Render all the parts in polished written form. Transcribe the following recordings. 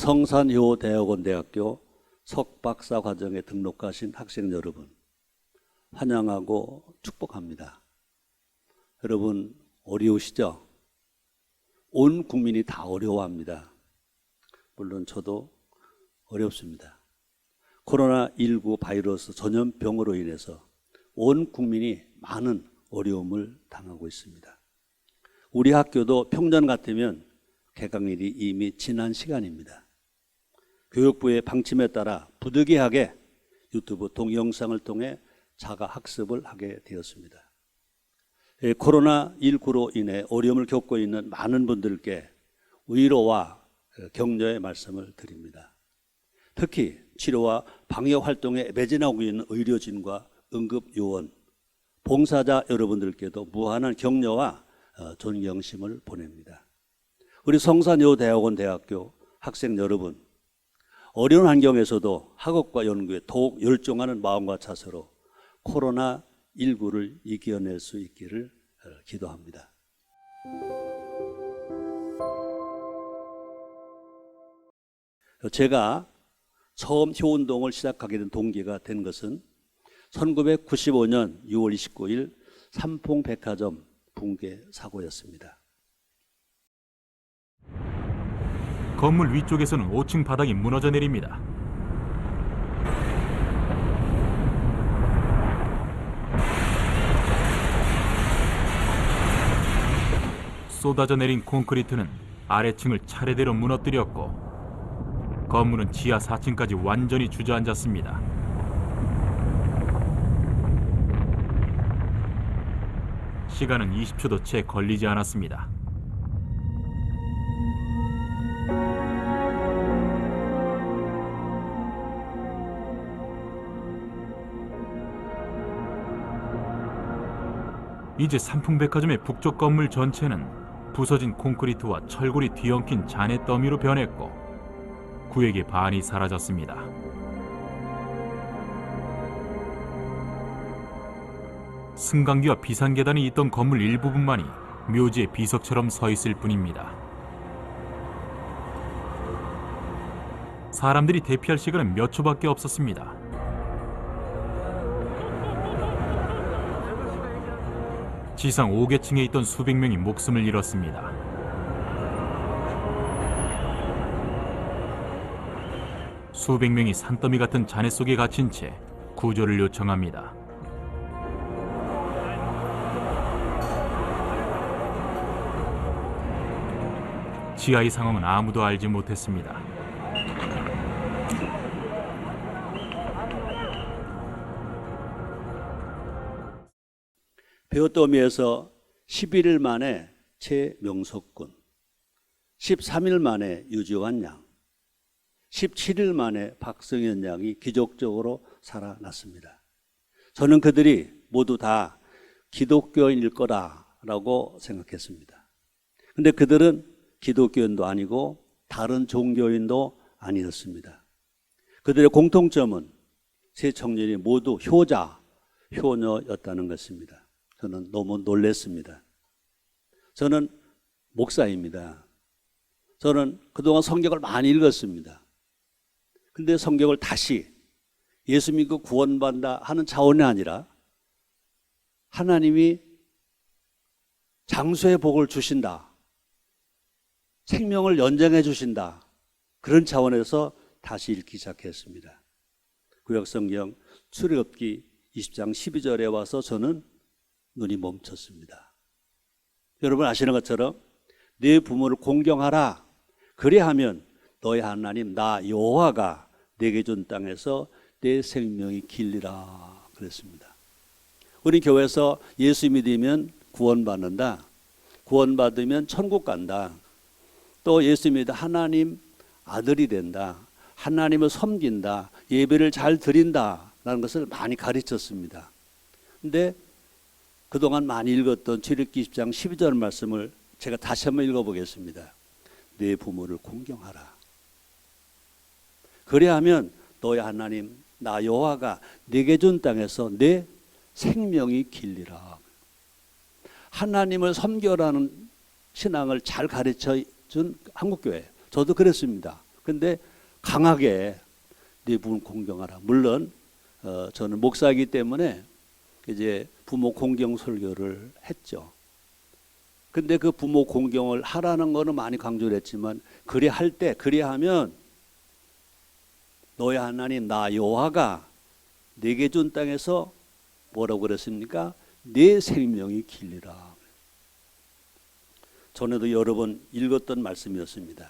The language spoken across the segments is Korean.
성산효대학원 대학교 석박사 과정에 등록하신 학생 여러분, 환영하고 축복합니다. 여러분 어려우시죠? 온 국민이 다 어려워합니다. 물론 저도 어렵습니다. 코로나19 바이러스 전염병으로 인해서 온 국민이 많은 어려움을 당하고 있습니다. 우리 학교도 평년 같으면 개강일이 이미 지난 시간입니다. 교육부의 방침에 따라 부득이하게 유튜브 동영상을 통해 자가 학습을 하게 되었습니다. 코로나19로 인해 어려움을 겪고 있는 많은 분들께 위로와 격려의 말씀을 드립니다. 특히 치료와 방역 활동에 매진하고 있는 의료진과 응급요원, 봉사자 여러분들께도 무한한 격려와 존경심을 보냅니다. 우리 성산여대학원 대학교 학생 여러분, 어려운 환경에서도 학업과 연구에 더욱 열중하는 마음과 자세로 코로나19를 이겨낼 수 있기를 기도합니다. 제가 처음 효운동을 시작하게 된 동기가 된 것은 1995년 6월 29일 삼풍백화점 붕괴 사고였습니다. 건물 위쪽에서는 5층 바닥이 무너져 내립니다. 쏟아져 내린 콘크리트는 아래층을 차례대로 무너뜨렸고 건물은 지하 4층까지 완전히 주저앉았습니다. 시간은 20초도 채 걸리지 않았습니다. 이제 삼풍백화점의 북쪽 건물 전체는 부서진 콘크리트와 철골이 뒤엉킨 잔해 더미로 변했고 구획의 반이 사라졌습니다. 승강기와 비상계단이 있던 건물 일부분만이 묘지의 비석처럼 서 있을 뿐입니다. 사람들이 대피할 시간은 몇 초밖에 없었습니다. 지상 5계층에 있던 수백 명이 목숨을 잃었습니다. 수백 명이 산더미 같은 잔해 속에 갇힌 채 구조를 요청합니다. 지하의 상황은 아무도 알지 못했습니다. 벼더미에서 11일 만에 최명석군, 13일 만에 유지환 양, 17일 만에 박성현 양이 기적적으로 살아났습니다. 저는 그들이 모두 다 기독교인일 거라고 생각했습니다. 근데 그들은 기독교인도 아니고 다른 종교인도 아니었습니다. 그들의 공통점은 세 청년이 모두 효자, 효녀였다는 것입니다. 저는 너무 놀랐습니다. 저는 목사입니다. 저는 그동안 성경을 많이 읽었습니다. 근데 성경을 다시 예수 믿고 구원받는다 하는 차원이 아니라 하나님이 장수의 복을 주신다, 생명을 연장해 주신다, 그런 차원에서 다시 읽기 시작했습니다. 구약성경 출애굽기 20장 12절에 와서 저는 눈이 멈췄습니다. 여러분 아시는 것처럼 네 부모를 공경하라, 그리하면 너희 하나님 나 여호와가 내게 준 땅에서 내 생명이 길리라 그랬습니다. 우리 교회에서 예수 믿으면 구원받는다, 구원받으면 천국 간다, 또 예수 믿어 하나님 아들이 된다, 하나님을 섬긴다, 예배를 잘 드린다라는 것을 많이 가르쳤습니다. 그런데 그동안 많이 읽었던 출애굽기 20장 12절 말씀을 제가 다시 한번 읽어보겠습니다. 내 부모를 공경하라, 그래야하면 너희 하나님 나 여호와가 내게 준 땅에서 내 생명이 길리라. 하나님을 섬겨라는 신앙을 잘 가르쳐 준 한국교회, 저도 그랬습니다. 근데 강하게 네 부모를 공경하라. 물론 저는 목사이기 때문에 이제 부모 공경 설교를 했죠. 근데 그 부모 공경을 하라는 거는 많이 강조를 했지만 그래 할 때 그래 하면 너의 하나님 나 여호와가 내게 준 땅에서 뭐라고 그랬습니까? 내 생명이 길리라. 전에도 여러 번 읽었던 말씀이었습니다.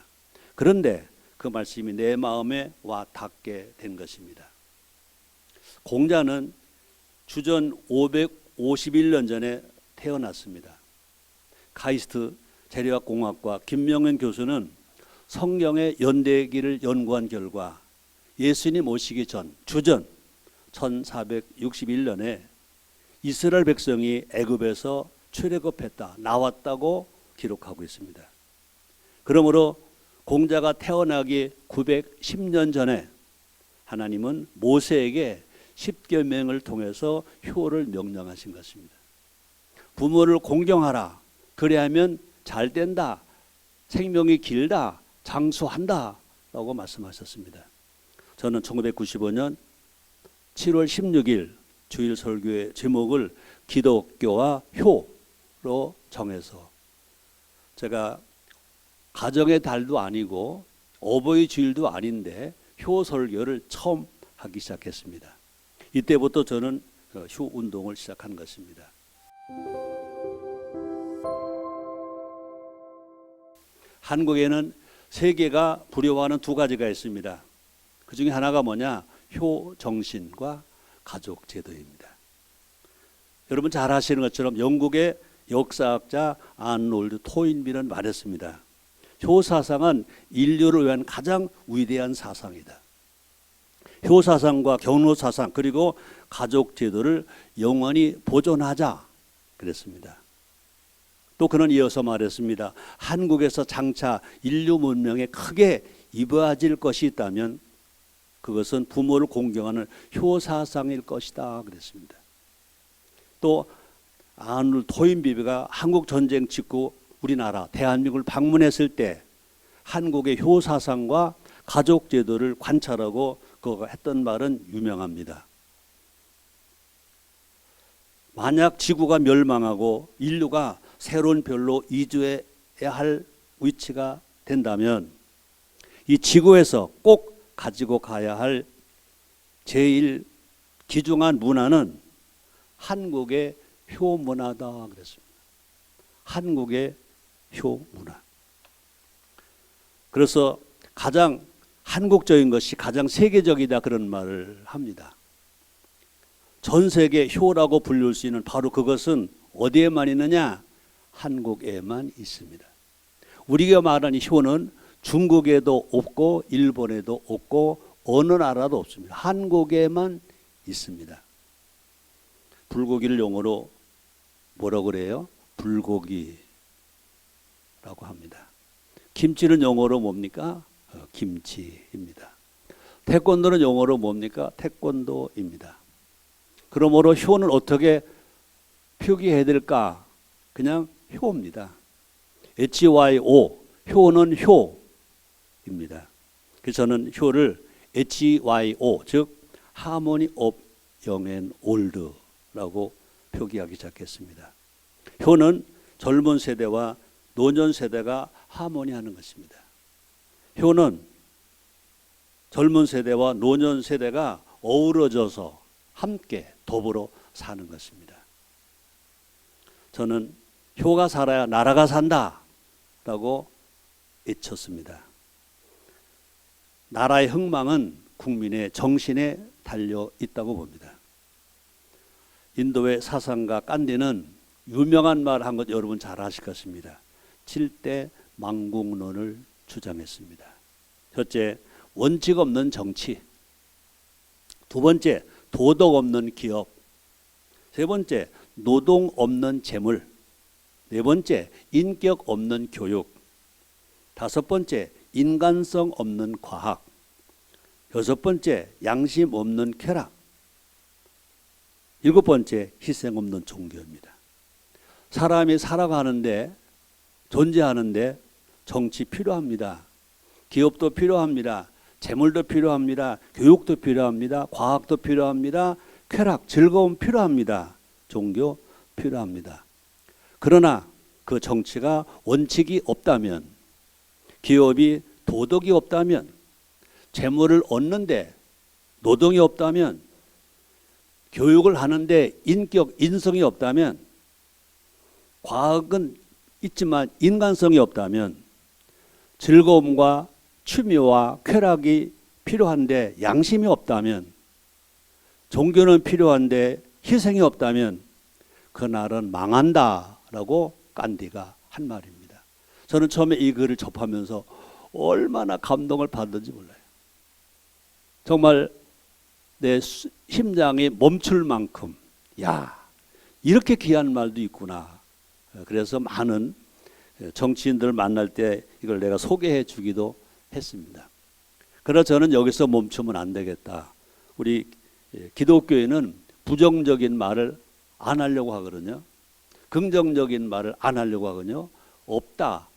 그런데 그 말씀이 내 마음에 와 닿게 된 것입니다. 공자는 주전 551년 전에 태어났습니다. 카이스트 재래학공학과 김명현 교수는 성경의 연대기를 연구한 결과 예수님 오시기 전 주전 1461년에 이스라엘 백성이 애굽에서 출애굽했다 나왔다고 기록하고 있습니다. 그러므로 공자가 태어나기 910년 전에 하나님은 모세에게 십계명을 통해서 효를 명령하신 것입니다. 부모를 공경하라. 그래야면 잘 된다. 생명이 길다. 장수한다. 라고 말씀하셨습니다. 저는 1995년 7월 16일 주일 설교의 제목을 기독교와 효로 정해서 제가 가정의 달도 아니고 어버이 주일도 아닌데 효 설교를 처음 하기 시작했습니다. 이때부터 저는 효 운동을 시작한 것입니다. 한국에는 세계가 부러워하는 두 가지가 있습니다. 그 중에 하나가 뭐냐? 효 정신과 가족 제도입니다. 여러분 잘 아시는 것처럼 영국의 역사학자 아놀드 토인비는 말했습니다. 효 사상은 인류를 위한 가장 위대한 사상이다. 효 사상과 경로 사상 그리고 가족 제도를 영원히 보존하자 그랬습니다. 또 그는 이어서 말했습니다. 한국에서 장차 인류 문명에 크게 이바질 것이 있다면 그것은 부모를 공경하는 효 사상일 것이다 그랬습니다. 또 아놀드 토인비가 한국 전쟁 직후 우리나라 대한민국을 방문했을 때 한국의 효 사상과 가족 제도를 관찰하고 그가 했던 말은 유명합니다. 만약 지구가 멸망하고 인류가 새로운 별로 이주해야 할 위치가 된다면 이 지구에서 꼭 가지고 가야 할 제일 귀중한 문화는 한국의 효 문화다 그랬습니다. 한국의 효 문화. 그래서 가장 한국적인 것이 가장 세계적이다 그런 말을 합니다. 전 세계 효라고 불릴 수 있는 바로 그것은 어디에만 있느냐? 한국에만 있습니다. 우리가 말하는 효는 중국에도 없고 일본에도 없고 어느 나라도 없습니다. 한국에만 있습니다. 불고기를 용어로 뭐라고 그래요? 불고기라고 합니다. 김치는 용어로 뭡니까? 김치입니다. 태권도는 용어로 뭡니까? 태권도입니다. 그러므로 효는 어떻게 표기해야 될까? 그냥 효입니다. HYO, 효는 효입니다. 그래서 저는 효를 HYO, 즉 Harmony of Young and Old라고 표기하기 시작했습니다. 효는 젊은 세대와 노년 세대가 하모니하는 것입니다. 효는 젊은 세대와 노년 세대가 어우러져서 함께 더불어 사는 것입니다. 저는 효가 살아야 나라가 산다 라고 외쳤습니다. 나라의 흥망은 국민의 정신에 달려 있다고 봅니다. 인도의 사상가 깐디는 유명한 말 한 것 여러분 잘 아실 것입니다. 7대 망국론을 주장했습니다. 첫째, 원칙 없는 정치. 두 번째, 도덕 없는 기업. 세 번째, 노동 없는 재물. 네 번째, 인격 없는 교육. 다섯 번째, 인간성 없는 과학. 여섯 번째, 양심 없는 쾌락. 일곱 번째, 희생 없는 종교입니다. 사람이 살아가는데 존재하는데 정치 필요합니다. 기업도 필요합니다. 재물도 필요합니다. 교육도 필요합니다. 과학도 필요합니다. 쾌락, 즐거움 필요합니다. 종교 필요합니다. 그러나 그 정치가 원칙이 없다면, 기업이 도덕이 없다면, 재물을 얻는데 노동이 없다면, 교육을 하는데 인격, 인성이 없다면, 과학은 있지만 인간성이 없다면, 즐거움과 취미와 쾌락이 필요한데 양심이 없다면, 종교는 필요한데 희생이 없다면 그 나라는 망한다라고 간디가 한 말입니다. 저는 처음에 이 글을 접하면서 얼마나 감동을 받는지 몰라요. 정말 내 심장이 멈출 만큼, 야, 이렇게 귀한 말도 있구나. 그래서 많은 정치인들을 만날 때 이걸 내가 소개해 주기도 했습니다. 그러나 저는 여기서 멈추면 안 되겠다. 우리 기독교인은 부정적인 말을 안 하려고 하거든요. 긍정적인 말을 안 하려고 하거든요. 없다,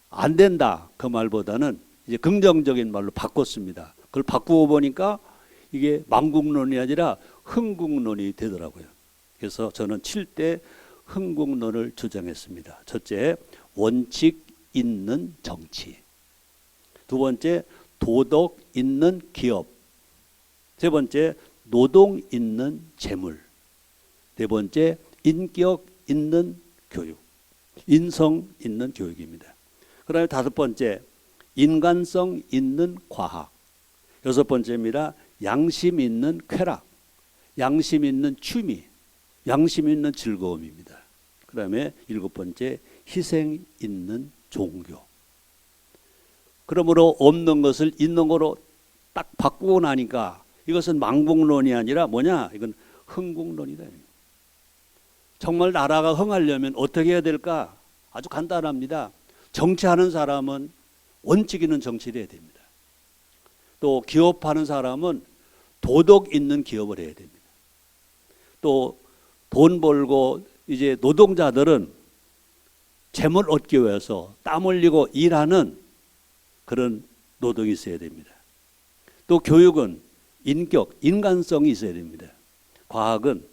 안 된다, 그 말보다는 이제 긍정적인 말로 바꿨습니다. 그걸 바꾸고 보니까 이게 망국론이 아니라 흥국론이 되더라고요. 그래서 저는 7대 흥국론을 주장했습니다. 첫째, 원칙 있는 정치. 두 번째, 도덕 있는 기업. 세 번째, 노동 있는 재물. 네 번째, 인격 있는 교육. 인성 있는 교육입니다. 그 다음에 다섯 번째, 인간성 있는 과학. 여섯 번째입니다. 양심 있는 쾌락. 양심 있는 취미. 양심 있는 즐거움입니다. 그 다음에 일곱 번째, 희생 있는 종교. 그러므로 없는 것을 있는 거로 딱 바꾸고 나니까 이것은 망국론이 아니라 뭐냐? 이건 흥국론이다. 정말 나라가 흥하려면 어떻게 해야 될까? 아주 간단합니다. 정치하는 사람은 원칙 있는 정치를 해야 됩니다. 또 기업하는 사람은 도덕 있는 기업을 해야 됩니다. 또 돈 벌고 이제 노동자들은 재물 얻기 위해서 땀 흘리고 일하는 그런 노동이 있어야 됩니다. 또 교육은 인격, 인간성이 있어야 됩니다. 과학은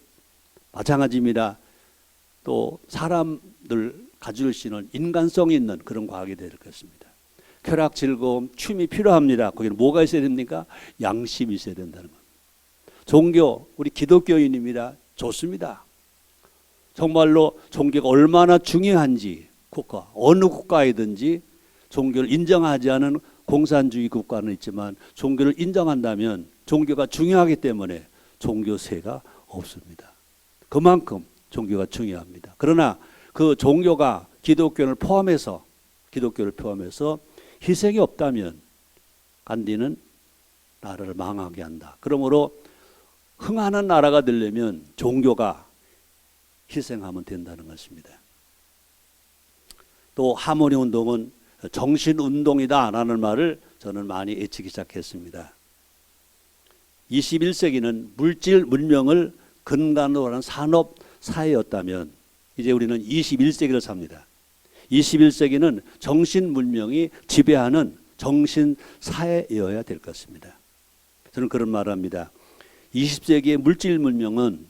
마찬가지입니다. 또 사람들 가질 수 있는 인간성 있는 그런 과학이 되야 될 것입니다. 쾌락, 즐거움, 취미 필요합니다. 거기는 뭐가 있어야 됩니까? 양심이 있어야 된다는 겁니다. 종교, 우리 기독교인입니다. 좋습니다. 정말로 종교가 얼마나 중요한지, 국가, 어느 국가이든지 종교를 인정하지 않은 공산주의 국가는 있지만 종교를 인정한다면 종교가 중요하기 때문에 종교세가 없습니다. 그만큼 종교가 중요합니다. 그러나 그 종교가 기독교를 포함해서 희생이 없다면 간디는 나라를 망하게 한다. 그러므로 흥하는 나라가 되려면 종교가 희생하면 된다는 것입니다. 또 하모니 운동은 정신운동이다라는 말을 저는 많이 애치기 시작했습니다. 21세기는 물질 문명을 근간으로 하는 산업 사회였다면 이제 우리는 21세기를 삽니다. 21세기는 정신 문명이 지배하는 정신 사회여야 될 것입니다. 저는 그런 말을 합니다. 20세기의 물질 문명은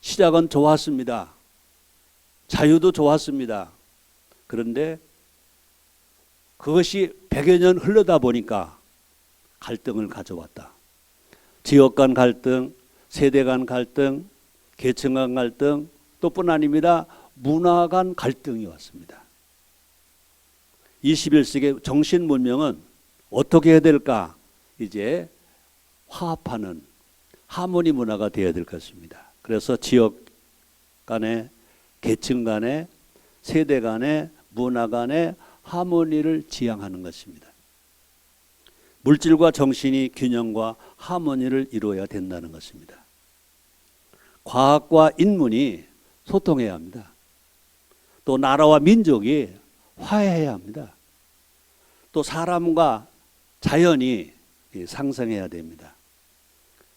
시작은 좋았습니다. 자유도 좋았습니다. 그런데 그것이 100여 년 흘러다 보니까 갈등을 가져왔다. 지역 간 갈등, 세대 간 갈등, 계층 간 갈등, 또뿐 아닙니다. 문화 간 갈등이 왔습니다. 21세기 정신 문명은 어떻게 해야 될까? 이제 화합하는 하모니 문화가 되어야 될 것입니다. 그래서 지역 간에, 계층 간에, 세대 간에, 문화 간에 하모니를 지향하는 것입니다. 물질과 정신이 균형과 하모니를 이루어야 된다는 것입니다. 과학과 인문이 소통해야 합니다. 또 나라와 민족이 화해해야 합니다. 또 사람과 자연이 상생해야 됩니다.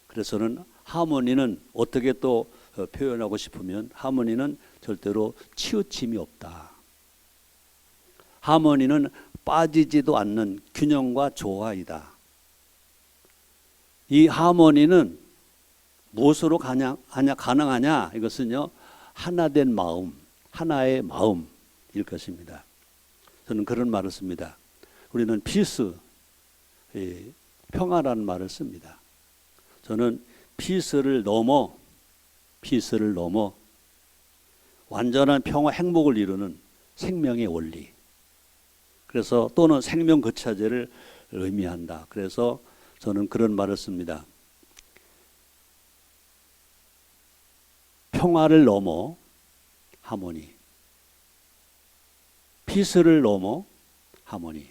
그래서는 하모니는 어떻게 또 표현하고 싶으면 하모니는 절대로 치우침이 없다. 하모니는 빠지지도 않는 균형과 조화이다. 이 하모니는 무엇으로 가능하냐? 이것은요, 하나된 마음, 하나의 마음일 것입니다. 저는 그런 말을 씁니다. 우리는 피스, 평화라는 말을 씁니다. 저는 피스를 넘어 완전한 평화, 행복을 이루는 생명의 원리. 그래서 또는 생명 거차제를 의미한다. 그래서 저는 그런 말을 씁니다. 평화를 넘어 하모니, 피스를 넘어 하모니.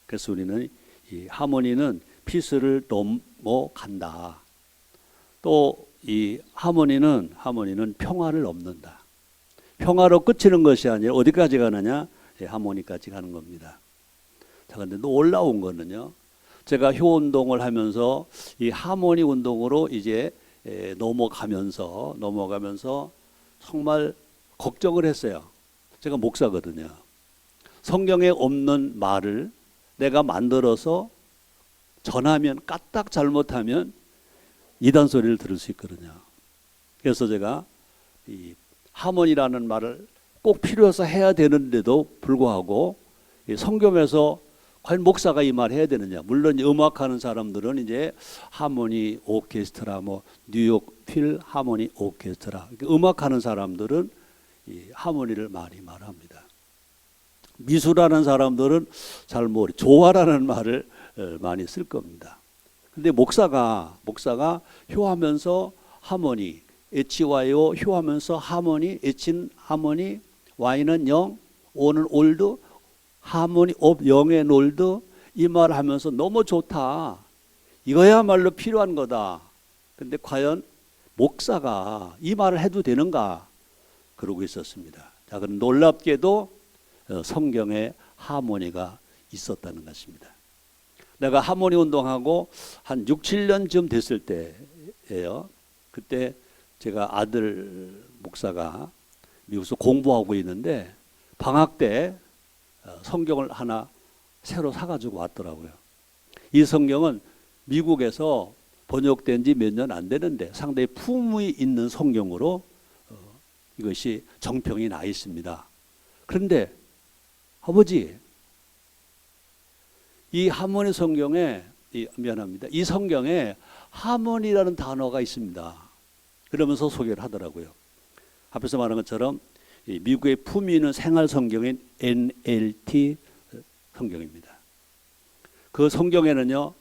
그래서 우리는 이 하모니는 피스를 넘어간다. 또 이 하모니는 평화를 넘는다. 평화로 끝이는 것이 아니라 어디까지 가느냐? 하모니까지 가는 겁니다. 자, 근데 놀라운 거는요, 제가 효 운동을 하면서 이 하모니 운동으로 이제 넘어가면서 정말 걱정을 했어요. 제가 목사거든요. 성경에 없는 말을 내가 만들어서 전하면 까딱 잘못하면 이단 소리를 들을 수 있거든요. 그래서 제가 이 하모니라는 말을 꼭 필요해서 해야 되는데도 불구하고 성경에서 과연 목사가 이 말 해야 되느냐? 물론 음악하는 사람들은 이제 하모니 오케스트라, 뭐 뉴욕 필 하모니 오케스트라, 음악하는 사람들은 이 하모니를 많이 말합니다. 미술하는 사람들은 잘 모르, 조화라는 말을 많이 쓸 겁니다. 근데 목사가 효하면서 하모니, H와요 효하면서 하모니, H는 하모니, Y는 영, O는 올드, 하모니 업 영의 놀드, 이 말 하면서 너무 좋다. 이거야말로 필요한 거다. 근데 과연 목사가 이 말을 해도 되는가? 그러고 있었습니다. 자, 그럼 놀랍게도 성경에 하모니가 있었다는 것입니다. 내가 하모니 운동하고 한 6, 7년쯤 됐을 때예요. 그때 제가 아들 목사가 미국에서 공부하고 있는데 방학 때 성경을 하나 새로 사가지고 왔더라고요. 이 성경은 미국에서 번역된 지 몇 년 안 되는데 상당히 품위 있는 성경으로 이것이 정평이 나 있습니다. 그런데 아버지, 이 하모니 성경에 이 성경에 하모니라는 단어가 있습니다. 그러면서 소개를 하더라고요. 앞에서 말한 것처럼 미국의 품위 있는 생활 성경인 NLT 성경입니다. 그 성경에는요,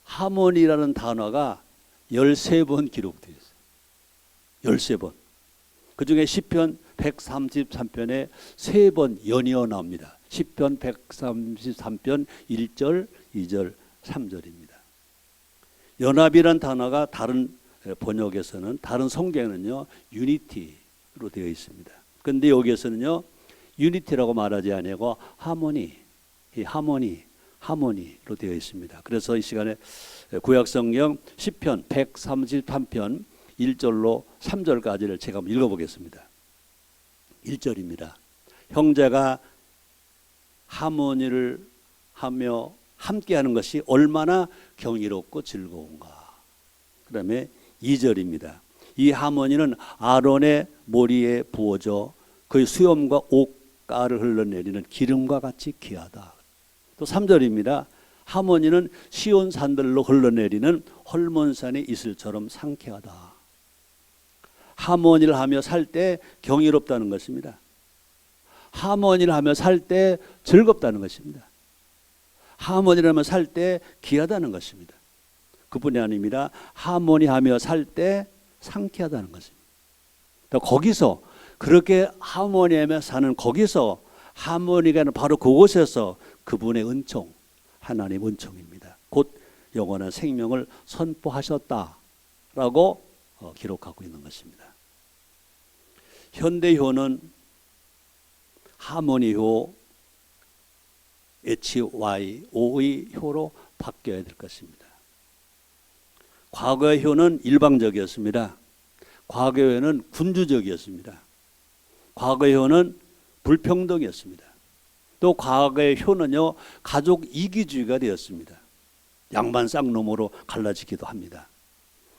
하모니라는 단어가 13번 기록되어 있어요. 13번. 그 중에 시편 133편에 3번 연이어 나옵니다. 시편 133편 1절, 2절, 3절입니다. 연합이란 단어가 다른 번역에서는, 다른 성경에는요, 유니티로 되어 있습니다. 그런데 여기에서는요, 유니티라고 말하지 아니고 하모니, 하모니로 되어 있습니다. 그래서 이 시간에 구약성경 시편 133편 1절로 3절까지를 제가 한번 읽어보겠습니다. 1절입니다. 형제가 하모니를 하며 함께하는 것이 얼마나 경이롭고 즐거운가. 그 다음에 2절입니다. 이 하모니는 아론의 머리에 부어져 그의 수염과 옷가를 흘러내리는 기름과 같이 귀하다. 또 3절입니다. 하모니는 시온 산들로 흘러내리는 헐몬산의 이슬처럼 상쾌하다. 하모니를 하며 살 때 경이롭다는 것입니다. 하모니를 하며 살 때 즐겁다는 것입니다. 하모니를 하며 살 때 귀하다는 것입니다. 그뿐이 아닙니다. 하모니 하며 살 때 상쾌하다는 것입니다. 거기서 그렇게 하모니 하며 사는 거기서 하모니가 바로 그곳에서 그분의 은총, 하나님 은총입니다. 곧 영원한 생명을 선포하셨다라고 기록하고 있는 것입니다. 현대효는 하모니효, HYO의 효로 바뀌어야 될 것입니다. 과거의 효는 일방적이었습니다. 과거의 효는 군주적이었습니다. 과거의 효는 불평등이었습니다. 또 과거의 효는요, 가족 이기주의가 되었습니다. 양반 쌍놈으로 갈라지기도 합니다.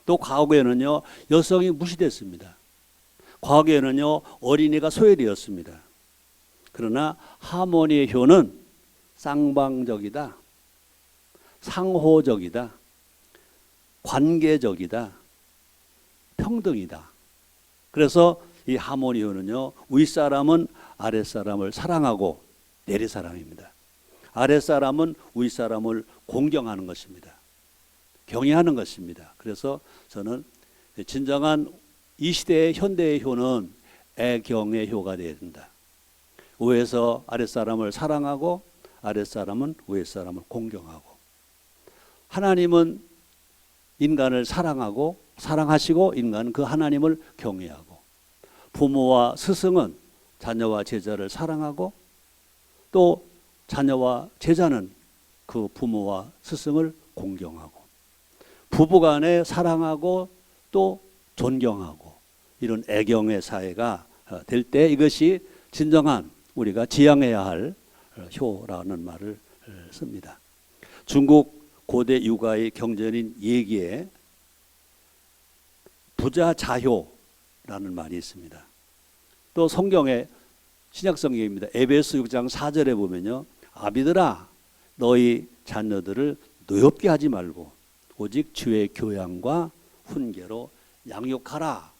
또 과거에는요, 여성이 무시됐습니다. 과거에는요, 어린이가 소외되었습니다. 그러나 하모니의 효는 쌍방적이다, 상호적이다, 관계적이다, 평등이다. 그래서 이 하모니 효는요, 윗사람은 아랫사람을 사랑하고 내리사랑입니다. 아랫사람은 윗사람을 공경하는 것입니다. 경외하는 것입니다. 그래서 저는 진정한 이 시대의 현대의 효는 애경의 효가 되어야 된다. 위에서 아랫사람을 사랑하고 아랫사람은 윗사람을 공경하고, 하나님은 인간을 사랑하고 사랑하시고 인간은 그 하나님을 경외하고, 부모와 스승은 자녀와 제자를 사랑하고 또 자녀와 제자는 그 부모와 스승을 공경하고, 부부간에 사랑하고 또 존경하고, 이런 애경의 사회가 될 때 이것이 진정한 우리가 지향해야 할 효라는 말을 씁니다. 중국 고대 유가의 경전인 예기에 부자자효라는 말이 있습니다. 또 성경에 신약 성경입니다. 에베소 6장 4절에 보면요, 아비들아 너희 자녀들을 노엽게 하지 말고 오직 주의 교양과 훈계로 양육하라,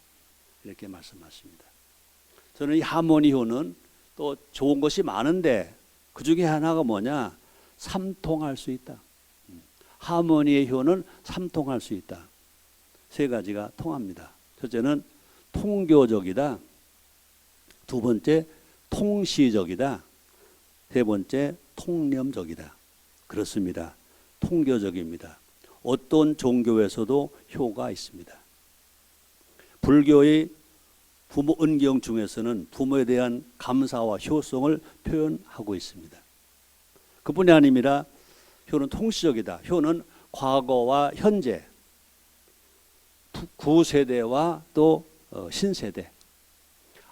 이렇게 말씀하십니다. 저는 이 하모니 효는 또 좋은 것이 많은데 그 중에 하나가 뭐냐, 삼통할 수 있다. 하모니의 효는 삼통할 수 있다. 세 가지가 통합니다. 첫째는 통교적이다, 두 번째 통시적이다, 세 번째 통념적이다. 그렇습니다. 통교적입니다. 어떤 종교에서도 효가 있습니다. 불교의 부모 은경 중에서는 부모에 대한 감사와 효성을 표현하고 있습니다. 그뿐이 아닙니다. 효는 통시적이다. 효는 과거와 현재, 구세대와 또 신세대,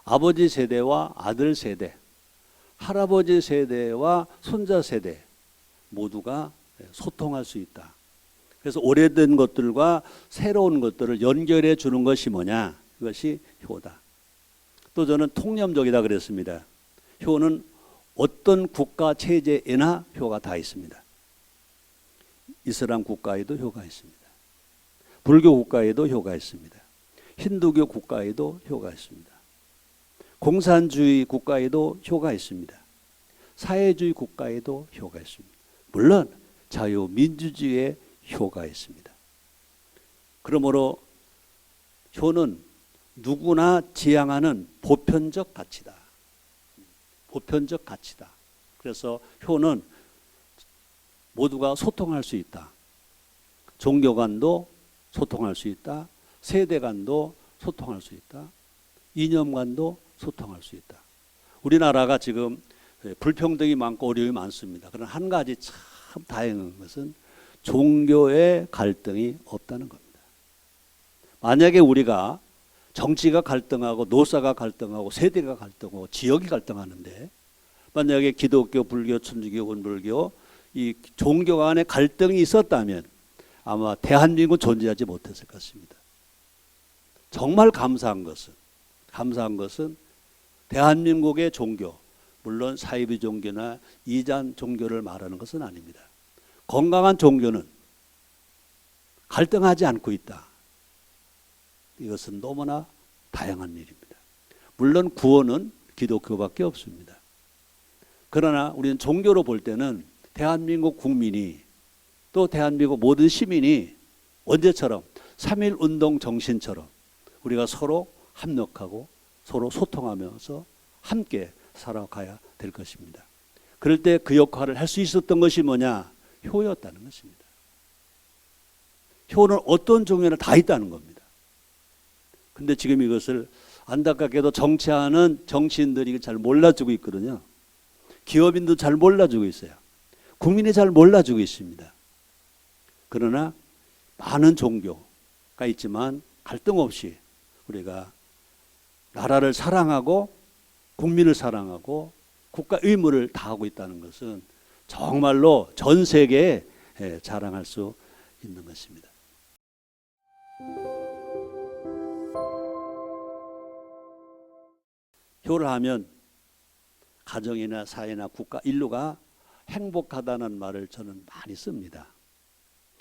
아버지 세대와 아들 세대, 할아버지 세대와 손자 세대 모두가 소통할 수 있다. 그래서 오래된 것들과 새로운 것들을 연결해 주는 것이 뭐냐, 그것이 효다. 또 저는 통념적이다 그랬습니다. 효는 어떤 국가 체제에나 효가 다 있습니다. 이슬람 국가에도 효가 있습니다. 불교 국가에도 효가 있습니다. 힌두교 국가에도 효가 있습니다. 공산주의 국가에도 효가 있습니다. 사회주의 국가에도 효가 있습니다. 물론 자유민주주의에 효가 있습니다. 그러므로 효는 누구나 지향하는 보편적 가치다. 보편적 가치다. 그래서 효는 모두가 소통할 수 있다. 종교 간도 소통할 수 있다. 세대 간도 소통할 수 있다. 이념 간도 소통할 수 있다. 우리나라가 지금 불평등이 많고 어려움이 많습니다. 그러나 한 가지 참 다행한 것은 종교의 갈등이 없다는 겁니다. 만약에 우리가 정치가 갈등하고 노사가 갈등하고 세대가 갈등하고 지역이 갈등하는데, 만약에 기독교, 불교, 천주교, 원불교 이 종교 간의 갈등이 있었다면 아마 대한민국은 존재하지 못했을 것입니다. 정말 감사한 것은 대한민국의 종교, 물론 사이비 종교나 이단 종교를 말하는 것은 아닙니다. 건강한 종교는 갈등하지 않고 있다. 이것은 너무나 다양한 일입니다. 물론 구원은 기독교밖에 없습니다. 그러나 우리는 종교로 볼 때는 대한민국 국민이, 또 대한민국 모든 시민이 언제처럼 3.1 운동 정신처럼 우리가 서로 협력하고 서로 소통하면서 함께 살아가야 될 것입니다. 그럴 때 그 역할을 할 수 있었던 것이 뭐냐? 효였다는 것입니다. 효는 어떤 종교나 다 있다는 겁니다. 근데 지금 이것을 안타깝게도 정치하는 정치인들이 잘 몰라주고 있거든요. 기업인도 잘 몰라주고 있어요. 국민이 잘 몰라주고 있습니다. 그러나 많은 종교가 있지만 갈등 없이 우리가 나라를 사랑하고 국민을 사랑하고 국가 의무를 다하고 있다는 것은 정말로 전 세계에 자랑할 수 있는 것입니다. 효를 하면 가정이나 사회나 국가, 인류가 행복하다는 말을 저는 많이 씁니다.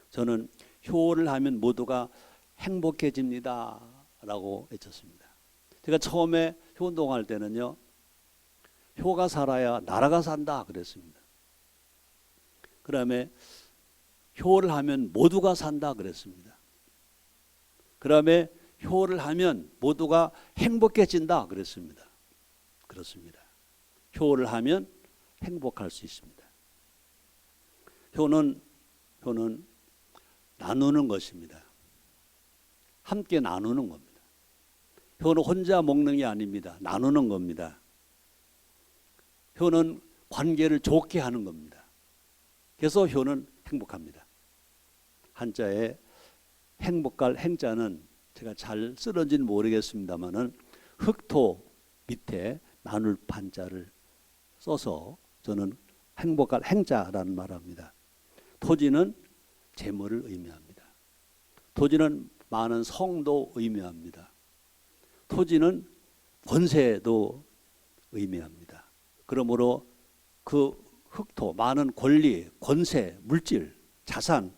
저는 효를 하면 모두가 행복해집니다 라고 외쳤습니다. 제가 처음에 효운동할 때는요, 효가 살아야 나라가 산다 그랬습니다. 그 다음에 효를 하면 모두가 산다 그랬습니다. 그 다음에 효를 하면 모두가 행복해진다 그랬습니다. 그렇습니다. 효를 하면 행복할 수 있습니다. 효는 나누는 것입니다. 함께 나누는 겁니다. 효는 혼자 먹는 게 아닙니다. 나누는 겁니다. 효는 관계를 좋게 하는 겁니다. 그래서 효는 행복합니다. 한자에 행복할 행자는 제가 잘 쓰는지는 모르겠습니다만은 흑토 밑에 나눌 판자를 써서 저는 행복할 행자라는 말을 합니다. 토지는 재물을 의미합니다. 토지는 많은 성도 의미합니다. 토지는 권세도 의미합니다. 그러므로 그 흑토, 많은 권리, 권세, 물질, 자산,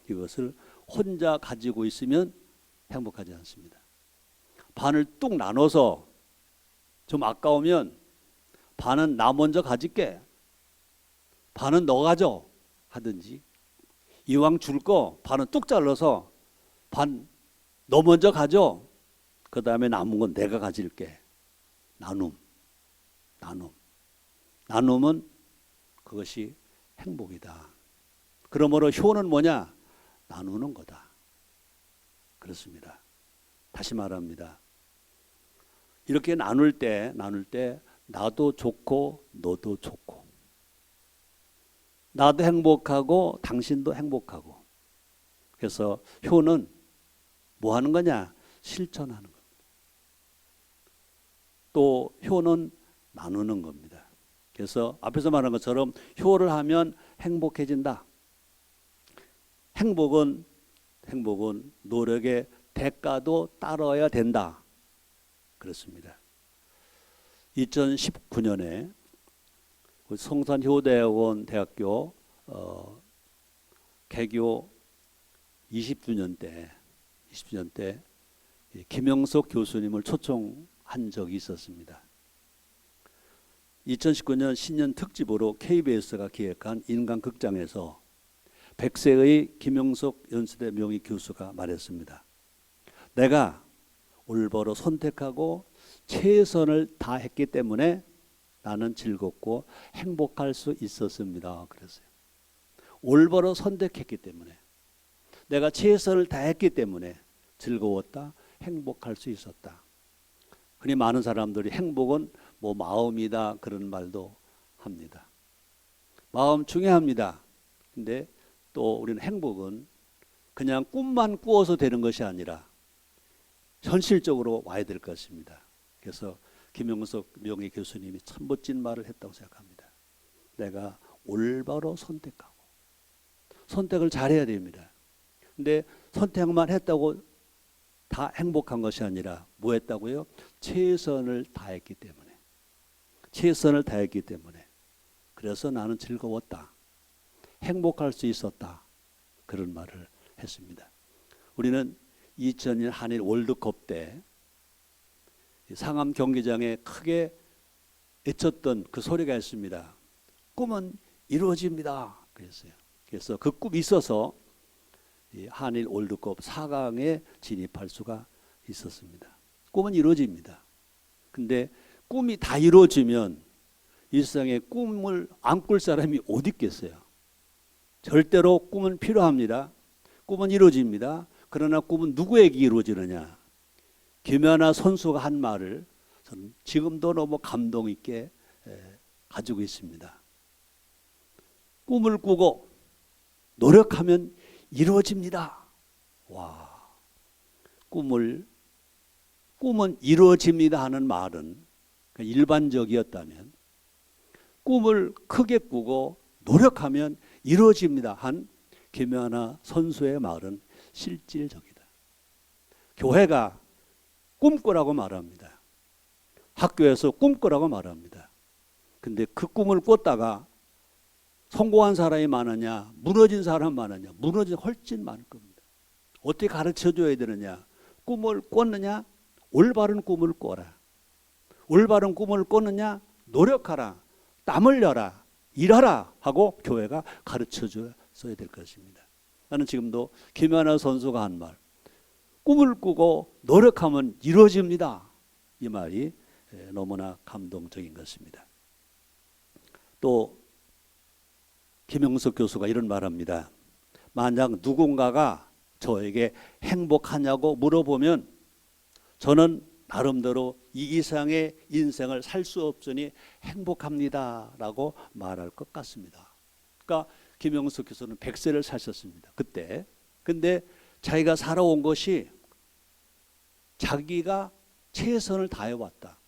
이것을 혼자 가지고 있으면 행복하지 않습니다. 반을 뚝 나눠서 좀 아까우면 반은 나 먼저 가질게, 반은 너 가져 하든지, 이왕 줄 거 반은 뚝 잘라서 반 너 먼저 가져, 그 다음에 남은 건 내가 가질게. 나눔은 그것이 행복이다. 그러므로 효는 뭐냐? 나누는 거다. 그렇습니다. 다시 말합니다. 이렇게 나눌 때 나도 좋고 너도 좋고, 나도 행복하고 당신도 행복하고. 그래서 효는 뭐 하는 거냐? 실천하는 겁니다. 또 효는 나누는 겁니다. 그래서 앞에서 말한 것처럼 효를 하면 행복해진다. 행복은 노력의 대가도 따라야 된다. 그렇습니다. 2019년에 성산효대학원 대학교 개교 20주년 때 김영석 교수님을 초청한 적이 있었습니다. 2019년 신년 특집으로 KBS가 기획한 인간극장에서 100세의 김영석 연세대 명예 교수가 말했습니다. 내가 올바로 선택하고 최선을 다했기 때문에 나는 즐겁고 행복할 수 있었습니다. 그랬어요. 올바로 선택했기 때문에, 내가 최선을 다했기 때문에 즐거웠다, 행복할 수 있었다. 흔히 많은 사람들이 행복은 뭐 마음이다 그런 말도 합니다. 마음 중요합니다. 근데 또 우리는 행복은 그냥 꿈만 꾸어서 되는 것이 아니라 현실적으로 와야 될 것입니다. 그래서 김영석 명예 교수님이 참 멋진 말을 했다고 생각합니다. 내가 올바로 선택하고, 선택을 잘해야 됩니다. 근데 선택만 했다고 다 행복한 것이 아니라 뭐 했다고요? 최선을 다했기 때문에. 그래서 나는 즐거웠다, 행복할 수 있었다, 그런 말을 했습니다. 우리는 2002년 한일 월드컵 때 상암 경기장에 크게 외쳤던 그 소리가 있습니다. 꿈은 이루어집니다. 그랬어요. 그래서 그 꿈이 있어서 한일 월드컵 4강에 진입할 수가 있었습니다. 꿈은 이루어집니다. 근데 꿈이 다 이루어지면 일상에 꿈을 안 꿀 사람이 어디 있겠어요? 절대로 꿈은 필요합니다. 꿈은 이루어집니다. 그러나 꿈은 누구에게 이루어지느냐? 김연아 선수가 한 말을 저는 지금도 너무 감동 있게 가지고 있습니다. 꿈을 꾸고 노력하면 이루어집니다. 와, 꿈은 이루어집니다 하는 말은 일반적이었다면 꿈을 크게 꾸고 노력하면 이루어집니다 한 김연아 선수의 말은 실질적이다. 교회가 꿈꾸라고 말합니다. 학교에서 꿈꾸라고 말합니다. 근데 그 꿈을 꿨다가 성공한 사람이 많으냐, 무너진 사람 많으냐, 무너진 훨씬 많을 겁니다. 어떻게 가르쳐 줘야 되느냐? 꿈을 꿨느냐? 올바른 꿈을 꿔라. 올바른 꿈을 꿨느냐? 노력하라. 땀 흘려라. 일하라 하고 교회가 가르쳐 줘야 될 것입니다. 나는 지금도 김연아 선수가 한 말, 꿈을 꾸고 노력하면 이루어집니다. 이 말이 너무나 감동적인 것입니다. 또 김영석 교수가 이런 말합니다. 만약 누군가가 저에게 행복하냐고 물어보면 저는 나름대로 이 이상의 인생을 살 수 없으니 행복합니다 라고 말할 것 같습니다. 그러니까 김영석 교수는 100세를 사셨습니다. 그때. 근데 자기가 살아온 것이 자기가 최선을 다해왔다.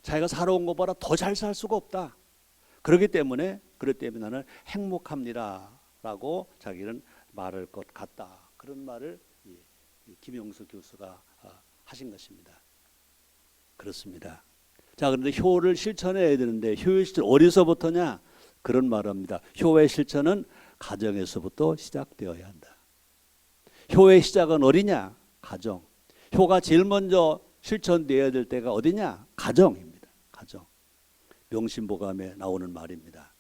자기가 살아온 것보다 더 잘 살 수가 없다. 그렇기 때문에 나는 행복합니다 라고 자기는 말할 것 같다. 그런 말을 김영석 교수가 하신 것입니다. 그렇습니다. 자, 그런데 효를 실천해야 되는데 효의 실천 어디서부터냐? 그런 말합니다. 효의 실천은 가정에서부터 시작되어야 한다. 효의 시작은 어디냐? 가정. 효가 제일 먼저 실천되어야 될 때가 어디냐? 가정입니다. 가정. 명심보감에 나오는 말입니다.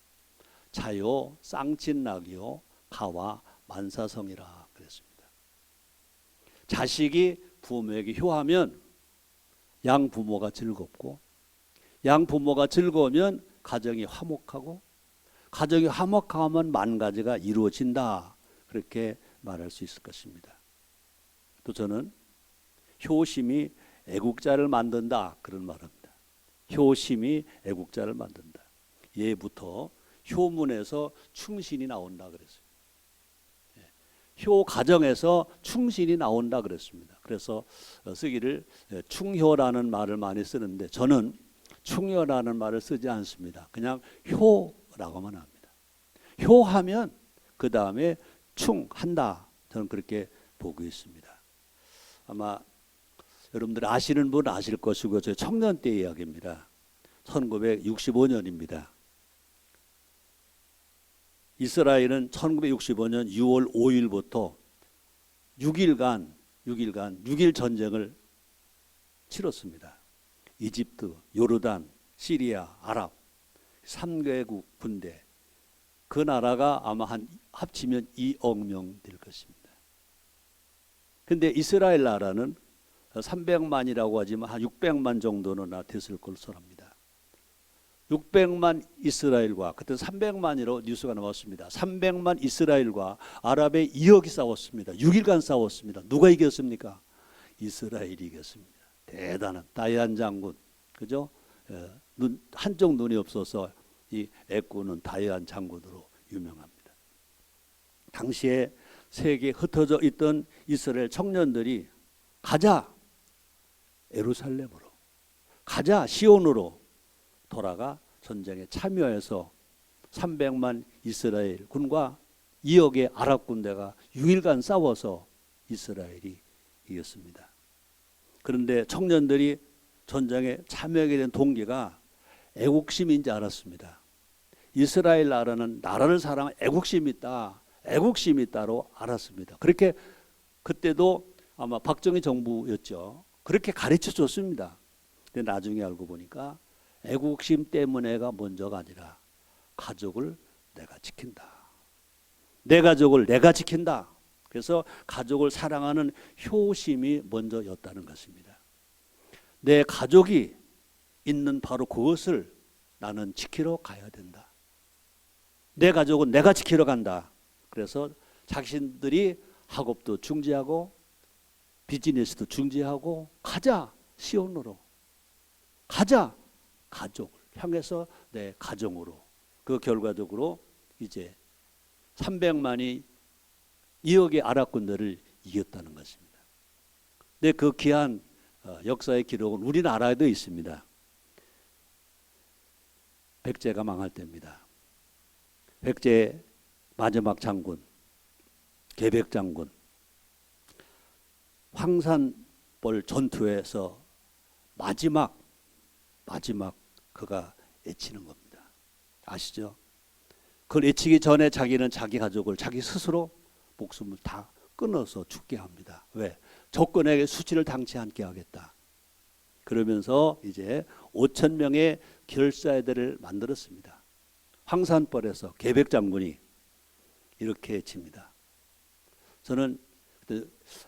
자요 쌍친낙이요 가와 만사성이라 그랬습니다. 자식이 부모에게 효하면 양부모가 즐겁고, 양부모가 즐거우면 가정이 화목하고, 가정이 화목하면 만 가지가 이루어진다. 그렇게 말할 수 있을 것입니다. 또 저는 효심이 애국자를 만든다 그런 말합니다. 효심이 애국자를 만든다. 예부터 효문에서 충신이 나온다 그랬어요. 효 가정에서 충신이 나온다 그랬습니다. 그래서 쓰기를 충효라는 말을 많이 쓰는데 저는 충효라는 말을 쓰지 않습니다. 그냥 효라고만 합니다. 효하면 그 다음에 충한다. 저는 그렇게 보고 있습니다. 아마 여러분들 아시는 분 아실 것이고 저 청년 때 이야기입니다. 1965년입니다. 이스라엘은 1965년 6월 5일부터 6일간 6일 전쟁을 치렀습니다. 이집트, 요르단, 시리아, 아랍 3개국 군대. 그 나라가 아마 합치면 2억 명 될 것입니다. 근데 이스라엘 나라는 300만이라고 하지만 한 600만 정도는 됐을 것으로 합니다. 600만 이스라엘과 그때 300만이로 뉴스가 나왔습니다. 300만 이스라엘과 아랍의 2억이 싸웠습니다. 6일간 싸웠습니다. 누가 이겼습니까? 이스라엘이 이겼습니다. 대단한 다이안 장군, 그죠? 한쪽 눈이 없어서 이 애꾸는 다이안 장군으로 유명합니다. 당시에 세계에 흩어져 있던 이스라엘 청년들이 가자 예루살렘으로, 가자 시온으로 돌아가 전쟁에 참여해서 300만 이스라엘 군과 2억의 아랍 군대가 6일간 싸워서 이스라엘이 이겼습니다. 그런데 청년들이 전쟁에 참여하게 된 동기가 애국심인지 알았습니다. 이스라엘 나라는 나라를 사랑하는 애국심이 있다. 애국심이 있다로 알았습니다. 그렇게 그때도 아마 박정희 정부였죠. 그렇게 가르쳐 줬습니다. 근데 나중에 알고 보니까 애국심 때문에가 먼저가 아니라 가족을 내가 지킨다. 내 가족을 내가 지킨다. 그래서 가족을 사랑하는 효심이 먼저였다는 것입니다. 내 가족이 있는 바로 그것을 나는 지키러 가야 된다. 내 가족은 내가 지키러 간다. 그래서 자신들이 학업도 중지하고 비즈니스도 중지하고 가자 시온으로, 가자 가족을 향해서 내 가정으로. 그 결과적으로 이제 300만이 2억의 아랍 군대를 이겼다는 것입니다. 근데 그 귀한 역사의 기록은 우리나라에도 있습니다. 백제가 망할 때입니다. 백제의 마지막 장군, 계백장군, 황산벌 전투에서 마지막 그가 애치는 겁니다. 아시죠? 그걸 애치기 전에 자기는 자기 가족을 자기 스스로 목숨을 다 끊어서 죽게 합니다. 왜? 적군에게 수치를 당치 않게 하겠다. 그러면서 이제 5천 명의 결사대를 만들었습니다. 황산벌에서 계백장군이 이렇게 외칩니다. 저는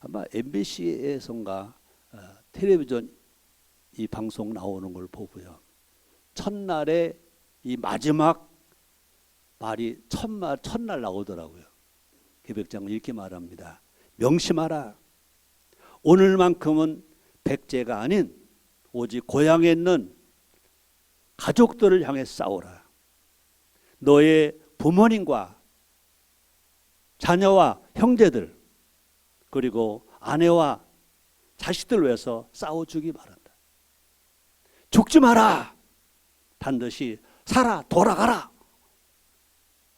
아마 MBC에선가 텔레비전 이 방송 나오는 걸 보고요. 첫날에 이 마지막 말이 첫날 나오더라고요. 계백장군이 이렇게 말합니다. 명심하라. 오늘만큼은 백제가 아닌 오직 고향에 있는 가족들을 향해 싸우라. 너의 부모님과 자녀와 형제들 그리고 아내와 자식들 위해서 싸워주기 바란다. 죽지 마라. 반드시 살아 돌아가라.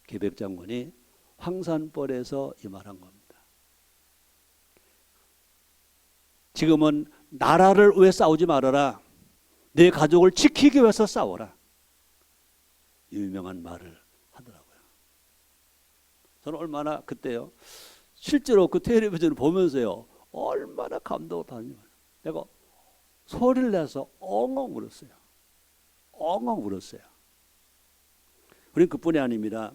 계백장군이 황산벌에서 이 말한 겁니다. 지금은 나라를 위해 싸우지 말아라. 내 가족을 지키기 위해서 싸워라. 유명한 말을 하더라고요. 저는 얼마나 그때요. 실제로 그 텔레비전을 보면서요. 얼마나 감동을 받는지 몰라요. 내가 소리를 내서 엉엉 울었어요. 엉엉 울었어요. 우린 그뿐이 아닙니다.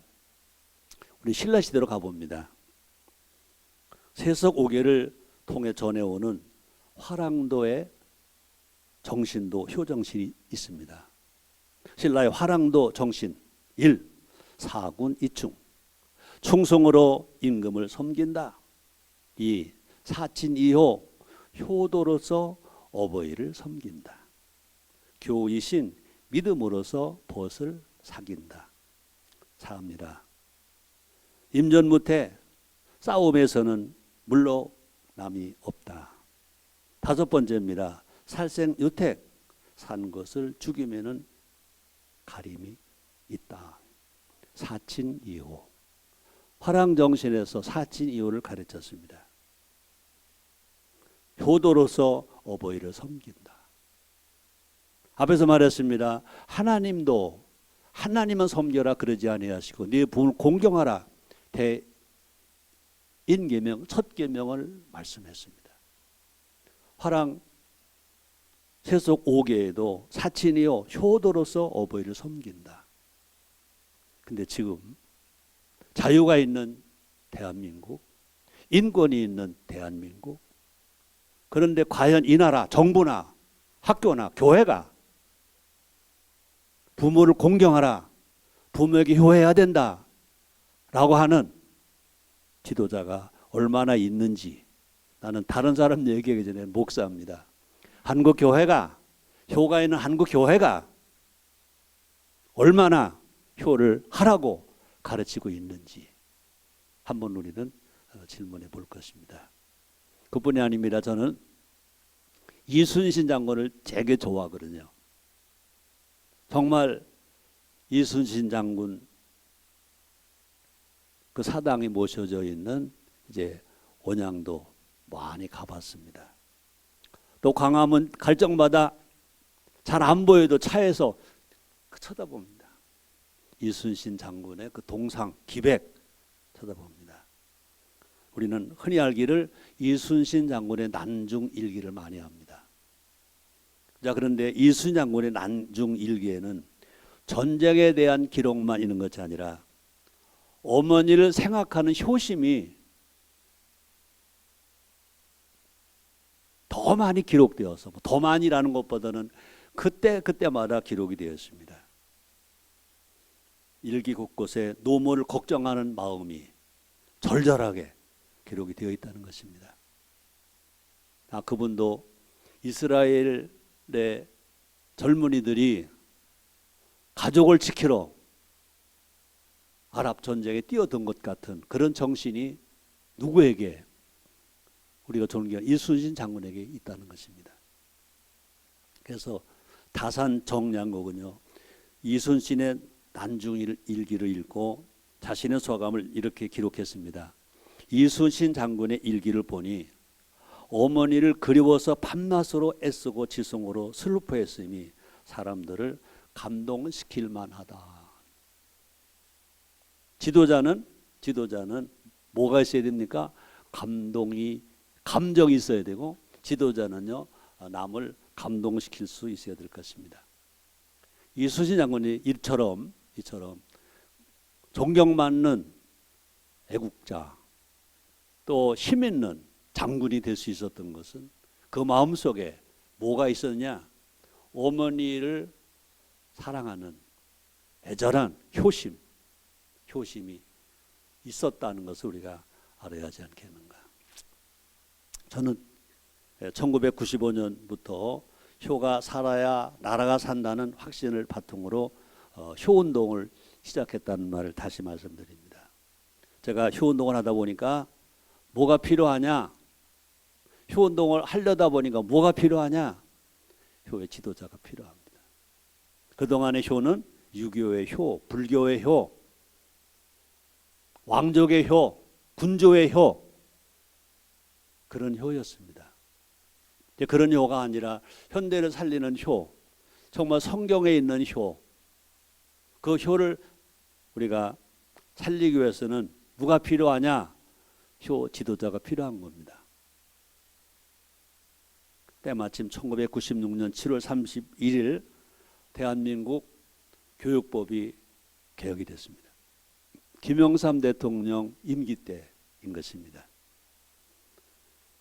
우리 신라시대로 가봅니다. 세석 5개를 통해 전해오는 화랑도의 정신도 효정실이 있습니다. 신라의 화랑도 정신 1. 사군 이충 충성으로 임금을 섬긴다. 2. 사친이호 효도로서 어버이를 섬긴다. 교이신 믿음으로서 벗을 사귄다. 4입니다. 임전무태 싸움에서는 물러남이 없다. 5번째입니다. 살생유택 산 것을 죽이면은 가림이 있다. 사친이호. 화랑정신에서 사친이호를 가르쳤습니다. 효도로서 어버이를 섬긴다. 앞에서 말했습니다. 하나님도 하나님은 섬겨라 그러지 아니하시고 네 부모를 공경하라. 대인계명 첫 계명을 말씀했습니다. 화랑 세속 5계에도 사친이요 효도로서 어버이를 섬긴다. 근데 지금 자유가 있는 대한민국, 인권이 있는 대한민국, 그런데 과연 이 나라 정부나 학교나 교회가 부모를 공경하라, 부모에게 효해야 된다 라고 하는 지도자가 얼마나 있는지 나는 다른 사람 얘기하기 전에 목사입니다. 한국 교회가 효가 있는 한국 교회가 얼마나 효를 하라고 가르치고 있는지 한번 우리는 질문해 볼 것입니다. 그뿐이 아닙니다. 저는 이순신 장군을 되게 좋아하거든요. 정말 이순신 장군 그 사당이 모셔져 있는 이제 원양도 많이 가봤습니다. 또 광화문 갈 적마다 잘 안 보여도 차에서 쳐다봅니다. 이순신 장군의 그 동상 기백 쳐다봅니다. 우리는 흔히 알기를 이순신 장군의 난중일기를 많이 합니다. 자, 그런데 이순신 장군의 난중일기에는 전쟁에 대한 기록만 있는 것이 아니라 어머니를 생각하는 효심이 더 많이 기록되어서 더 많이라는 것보다는 그때마다 기록이 되어 있습니다. 일기 곳곳에 노모를 걱정하는 마음이 절절하게 기록이 되어 있다는 것입니다. 그분도 이스라엘의 젊은이들이 가족을 지키러 아랍 전쟁에 뛰어든 것 같은 그런 정신이 누구에게 우리가 존경하는 이순신 장군에게 있다는 것입니다. 그래서 다산 정량곡은요, 이순신의 난중 일기를 읽고 자신의 소감을 이렇게 기록했습니다. 이순신 장군의 일기를 보니 어머니를 그리워서 밤낮으로 애쓰고 지성으로 슬퍼했음이 사람들을 감동시킬 만하다. 지도자는 뭐가 있어야 됩니까? 감정이 있어야 되고, 지도자는요 남을 감동시킬 수 있어야 될 것입니다. 이순신 장군이 이처럼 존경받는 애국자, 또 힘 있는 장군이 될 수 있었던 것은 그 마음속에 뭐가 있었냐? 어머니를 사랑하는 애절한 효심이 있었다는 것을 우리가 알아야 하지 않겠는가. 저는 1995년부터 효가 살아야 나라가 산다는 확신을 바탕으로 효운동을 시작했다는 말을 다시 말씀드립니다. 제가 효운동을 하다 보니까 뭐가 필요하냐? 효운동을 하려다 보니까 뭐가 필요하냐? 효의 지도자가 필요합니다. 그동안의 효는 유교의 효, 불교의 효, 왕족의 효, 군조의 효, 그런 효였습니다. 그런 효가 아니라 현대를 살리는 효, 정말 성경에 있는 효, 그 효를 우리가 살리기 위해서는 누가 필요하냐? 효 지도자가 필요한 겁니다. 때마침 1996년 7월 31일 대한민국 교육법이 개혁이 됐습니다. 김영삼 대통령 임기 때인 것입니다.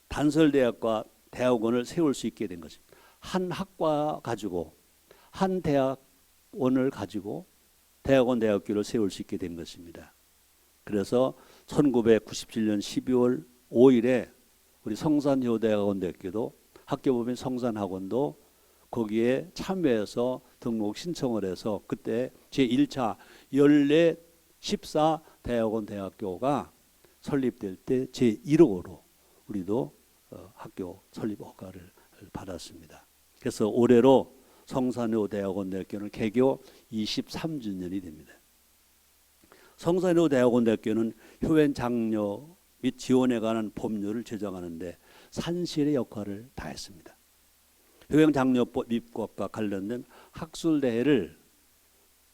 단설대학과 대학원을 세울 수 있게 된 것입니다. 한 학과 가지고, 한 대학원을 가지고 대학원 대학교를 세울 수 있게 된 것입니다. 그래서 1997년 12월 5일에 우리 성산효대학원대학교도, 학교법인 성산학원도 거기에 참여해서 등록 신청을 해서 그때 제1차 연례 14 대학원 대학교가 설립될 때 제1호로 우리도 학교 설립 허가를 받았습니다. 그래서 올해로 성산효 대학원 대학교는 개교 23주년이 됩니다. 성산효 대학원 대학교는 효행 장려 및 지원에 관한 법률을 제정하는데 산실의 역할을 다했습니다. 효행 장려법 입법과 관련된 학술 대회를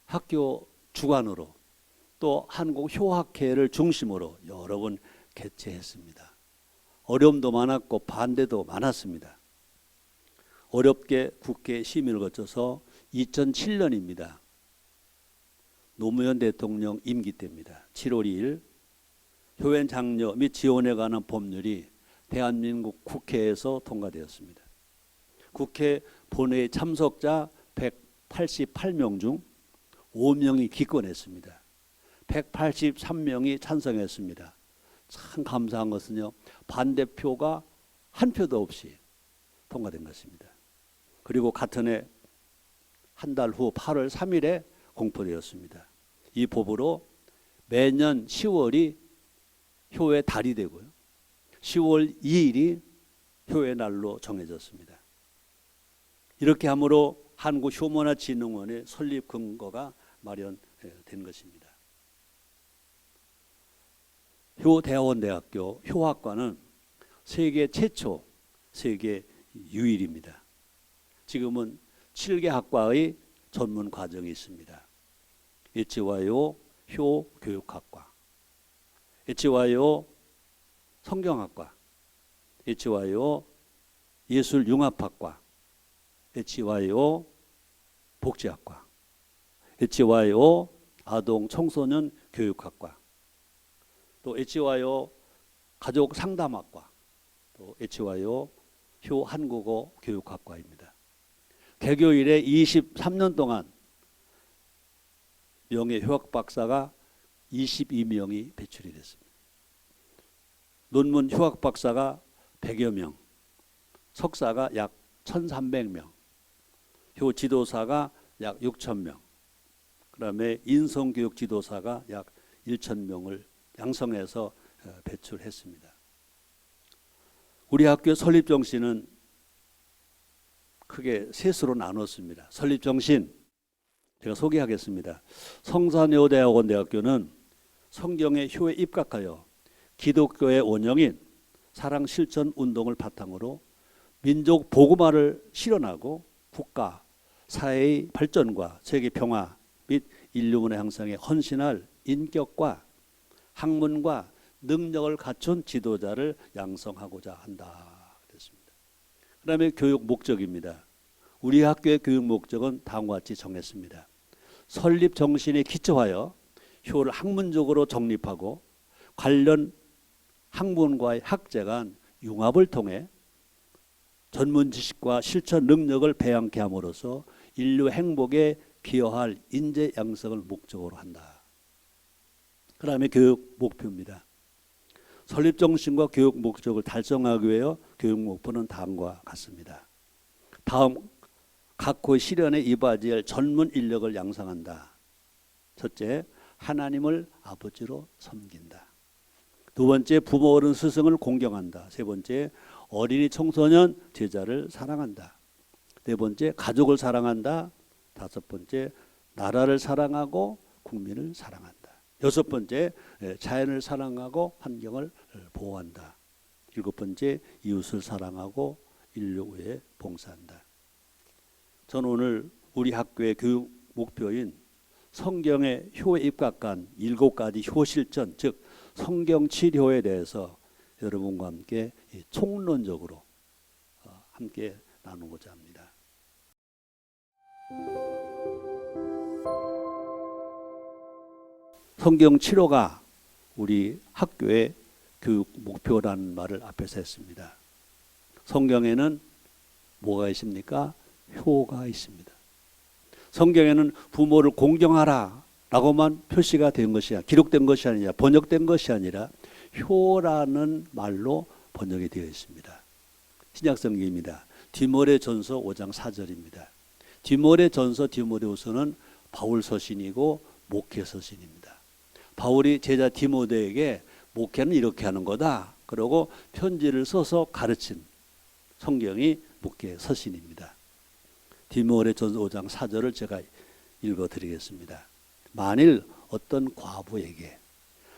학교 주관으로 또 한국 효학회를 중심으로 여러 번 개최했습니다. 어려움도 많았고 반대도 많았습니다. 어렵게 국회 심의를 거쳐서 2007년입니다. 노무현 대통령 임기 때입니다. 7월 2일 효행 장려 및 지원에 관한 법률이 대한민국 국회에서 통과되었습니다. 국회 본회의 참석자 188명 중 5명이 기권했습니다. 183명이 찬성했습니다. 참 감사한 것은요, 반대표가 한 표도 없이 통과된 것입니다. 그리고 같은 해 한 달 후 8월 3일에 공포되었습니다. 이 법으로 매년 10월이 효의 달이 되고요, 10월 2일이 효의 날로 정해졌습니다. 이렇게 함으로 한국효문화진흥원의 설립 근거가 마련된 것입니다. 효대학원대학교 효학과는 세계 최초, 세계 유일입니다. 지금은 7개 학과의 전문 과정이 있습니다. 예치와요 효교육학과, 예치와요 성경학과, 예치와요 예술융합학과, 예치와요 복지학과, 예치와요 아동 청소년 교육학과, 또 예치와요 가족 상담학과, 또 예치와요 효 한국어 교육학과입니다. 개교 이래 23년 동안 명예 효학 박사가 22명이 배출이 됐습니다. 논문 효학 박사가 100여 명, 석사가 약 1,300명, 효 지도사가 약 6,000명, 그다음에 인성교육 지도사가 약 1,000명을 양성해서 배출했습니다. 우리 학교 설립 정신은 크게 셋으로 나눴습니다. 설립 정신, 제가 소개하겠습니다. 성산여대학원 대학교는 성경의 효에 입각하여 기독교의 원형인 사랑 실천 운동을 바탕으로 민족 복음화를 실현하고 국가, 사회의 발전과 세계 평화 및 인류 문화 향상에 헌신할 인격과 학문과 능력을 갖춘 지도자를 양성하고자 한다. 그랬습니다. 그다음에 교육 목적입니다. 우리 학교의 교육 목적은 다음과 같이 정했습니다. 설립 정신에 기초하여 효를 학문적으로 정립하고 관련 학문과의 학제 간 융합을 통해 전문 지식과 실천 능력을 배양케 함으로써 인류 행복에 기여할 인재 양성을 목적으로 한다. 그 다음에 교육 목표입니다. 설립 정신과 교육 목적을 달성하기 위해 교육 목표는 다음과 같습니다. 다음 각호의 실현에 이바지할 전문 인력을 양성한다. 첫째, 하나님을 아버지로 섬긴다. 두 번째, 부모 어른 스승을 공경한다. 세 번째, 어린이 청소년 제자를 사랑한다. 네 번째, 가족을 사랑한다. 다섯 번째, 나라를 사랑하고 국민을 사랑한다. 여섯 번째, 자연을 사랑하고 환경을 보호한다. 일곱 번째, 이웃을 사랑하고 인류에 봉사한다. 저는 오늘 우리 학교의 교육 목표인 성경의 효에 입각한 7가지 효실천, 즉 성경 치료에 대해서 여러분과 함께 총론적으로 함께 나누고자 합니다. 성경 치료가 우리 학교의 교육 목표라는 말을 앞에서 했습니다. 성경에는 뭐가 있습니까? 효가 있습니다. 성경에는 부모를 공경하라 라고만 표시가 된 것이 아니라, 기록된 것이 아니라, 번역된 것이 아니라 효라는 말로 번역이 되어 있습니다. 신약성경입니다. 디모데전서 5장 4절입니다. 디모데전서, 디모데후서는 바울 서신이고 목회 서신입니다. 바울이 제자 디모데에게 목회는 이렇게 하는 거다. 그러고 편지를 써서 가르친 성경이 목회 서신입니다. 디모데전서 5장 4절을 제가 읽어드리겠습니다. 만일 어떤 과부에게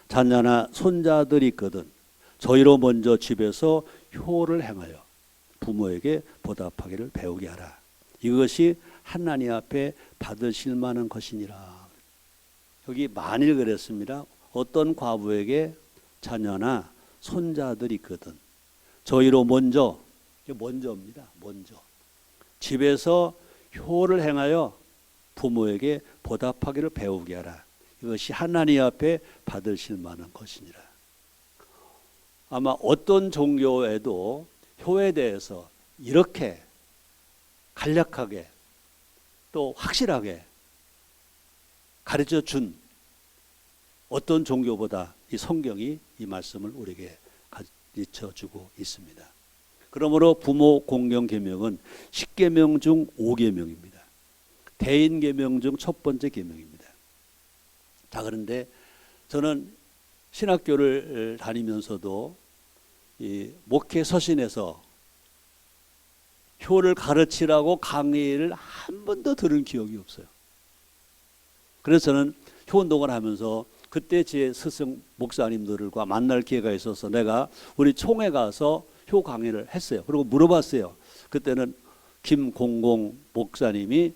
자녀나 손자들이 있거든 저희로 먼저 집에서 효를 행하여 부모에게 보답하기를 배우게 하라. 이것이 하나님 앞에 받으실 만한 것이니라. 여기 만일 그랬습니다. 어떤 과부에게 자녀나 손자들이 있거든 저희로 먼저, 먼저입니다. 먼저 집에서 효를 행하여 부모에게 보답하기를 배우게 하라. 이것이 하나님 앞에 받으실 만한 것이니라. 아마 어떤 종교에도 효에 대해서 이렇게 간략하게 또 확실하게 가르쳐 준 어떤 종교보다 이 성경이 이 말씀을 우리에게 가르쳐 주고 있습니다. 그러므로 부모 공경 계명은 10계명 중 5계명입니다. 대인 계명 중 첫 번째 계명입니다. 자, 그런데 저는 신학교를 다니면서도 이 목회 서신에서 효를 가르치라고 강의를 한 번도 들은 기억이 없어요. 그래서 저는 효 운동을 하면서 그때 제 스승 목사님들과 만날 기회가 있어서 내가 우리 총회 가서 효 강의를 했어요. 그리고 물어봤어요. 그때는 김공공 목사님이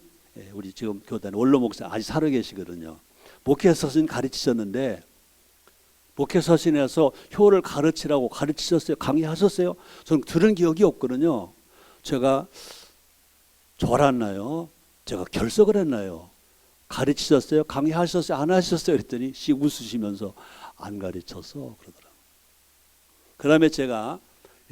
우리 지금 교단 원로 목사 아직 살아 계시거든요. 목회 서신 가르치셨는데 목회 서신에서 효를 가르치라고 가르치셨어요? 강의하셨어요? 저는 들은 기억이 없거든요. 제가 졸았나요? 제가 결석을 했나요? 가르치셨어요? 강의하셨어요? 안 하셨어요? 그랬더니 씩 웃으시면서 안 가르쳐서 그러더라고요. 그 다음에 제가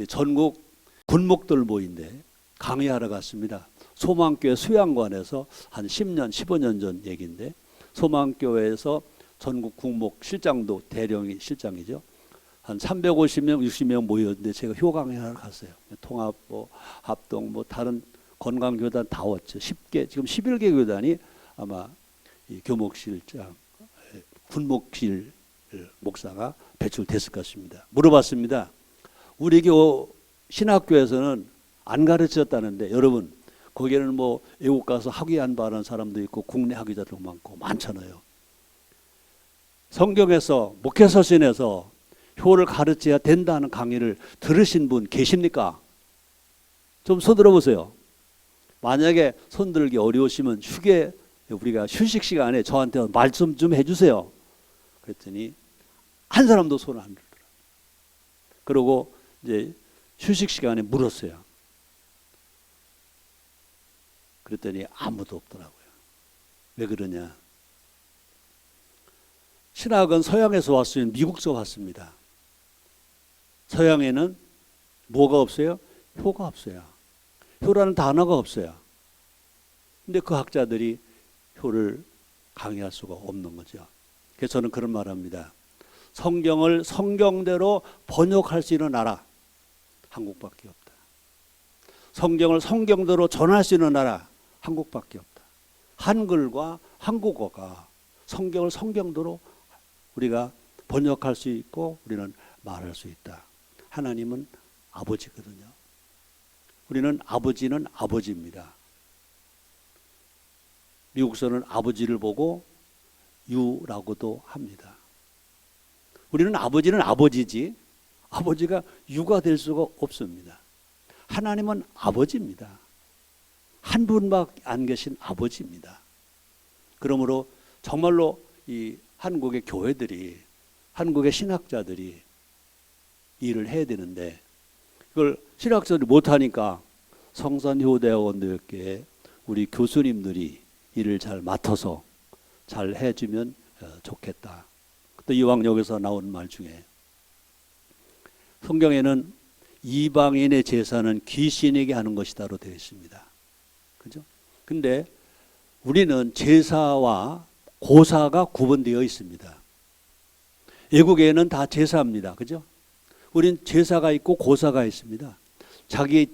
전국 군목들 모인데 강의하러 갔습니다. 소망교회 수양관에서 한 10년, 15년 전 얘기인데 소망교회에서 전국 국목 실장도 대령이 실장이죠. 한 350명, 60명 모였는데 제가 효 강의하러 갔어요. 통합, 합동, 다른 건강교단 다 왔죠. 10개, 지금 11개 교단이 아마 이 교목실장, 군목실 목사가 배출됐을 것입니다. 물어봤습니다. 우리 신학교에서는 안 가르쳤다는데 여러분 거기에는 뭐 외국 가서 학위 안바하는 사람도 있고 국내 학위자도 많고 많잖아요. 성경에서 목회서신에서 효를 가르쳐야 된다는 강의를 들으신 분 계십니까? 좀 손 들어보세요. 만약에 손 들기 어려우시면 우리가 휴식 시간에 저한테 말씀 좀 해주세요. 그랬더니 한 사람도 손을 안 들더라고요. 그러고 이제 휴식 시간에 물었어요. 그랬더니 아무도 없더라고요. 왜 그러냐? 신학은 서양에서 왔으면 미국에서 왔습니다. 서양에는 뭐가 없어요? 효가 없어요. 효라는 단어가 없어요. 근데 그 학자들이 효를 강의할 수가 없는 거죠. 그래서 저는 그런 말 합니다. 성경을 성경대로 번역할 수 있는 나라 한국밖에 없다. 성경을 성경대로 전할 수 있는 나라 한국밖에 없다. 한글과 한국어가 성경을 성경대로 우리가 번역할 수 있고 우리는 말할 수 있다. 하나님은 아버지거든요. 우리는 아버지는 아버지입니다. 미국에서는 아버지를 보고 유라고도 합니다. 우리는 아버지는 아버지지 아버지가 유가 될 수가 없습니다. 하나님은 아버지입니다. 한 분밖에 안 계신 아버지입니다. 그러므로 정말로 이 한국의 교회들이 한국의 신학자들이 일을 해야 되는데 그걸 신학자들이 못하니까 성산효대학원교회 우리 교수님들이 일을 잘 맡아서 잘 해주면 좋겠다. 또 이왕역에서 나온 말 중에 성경에는 이방인의 제사는 귀신에게 하는 것이다로 되어 있습니다. 그죠? 근데 우리는 제사와 고사가 구분되어 있습니다. 외국에는 다 제사입니다. 그죠? 우린 제사가 있고 고사가 있습니다. 자기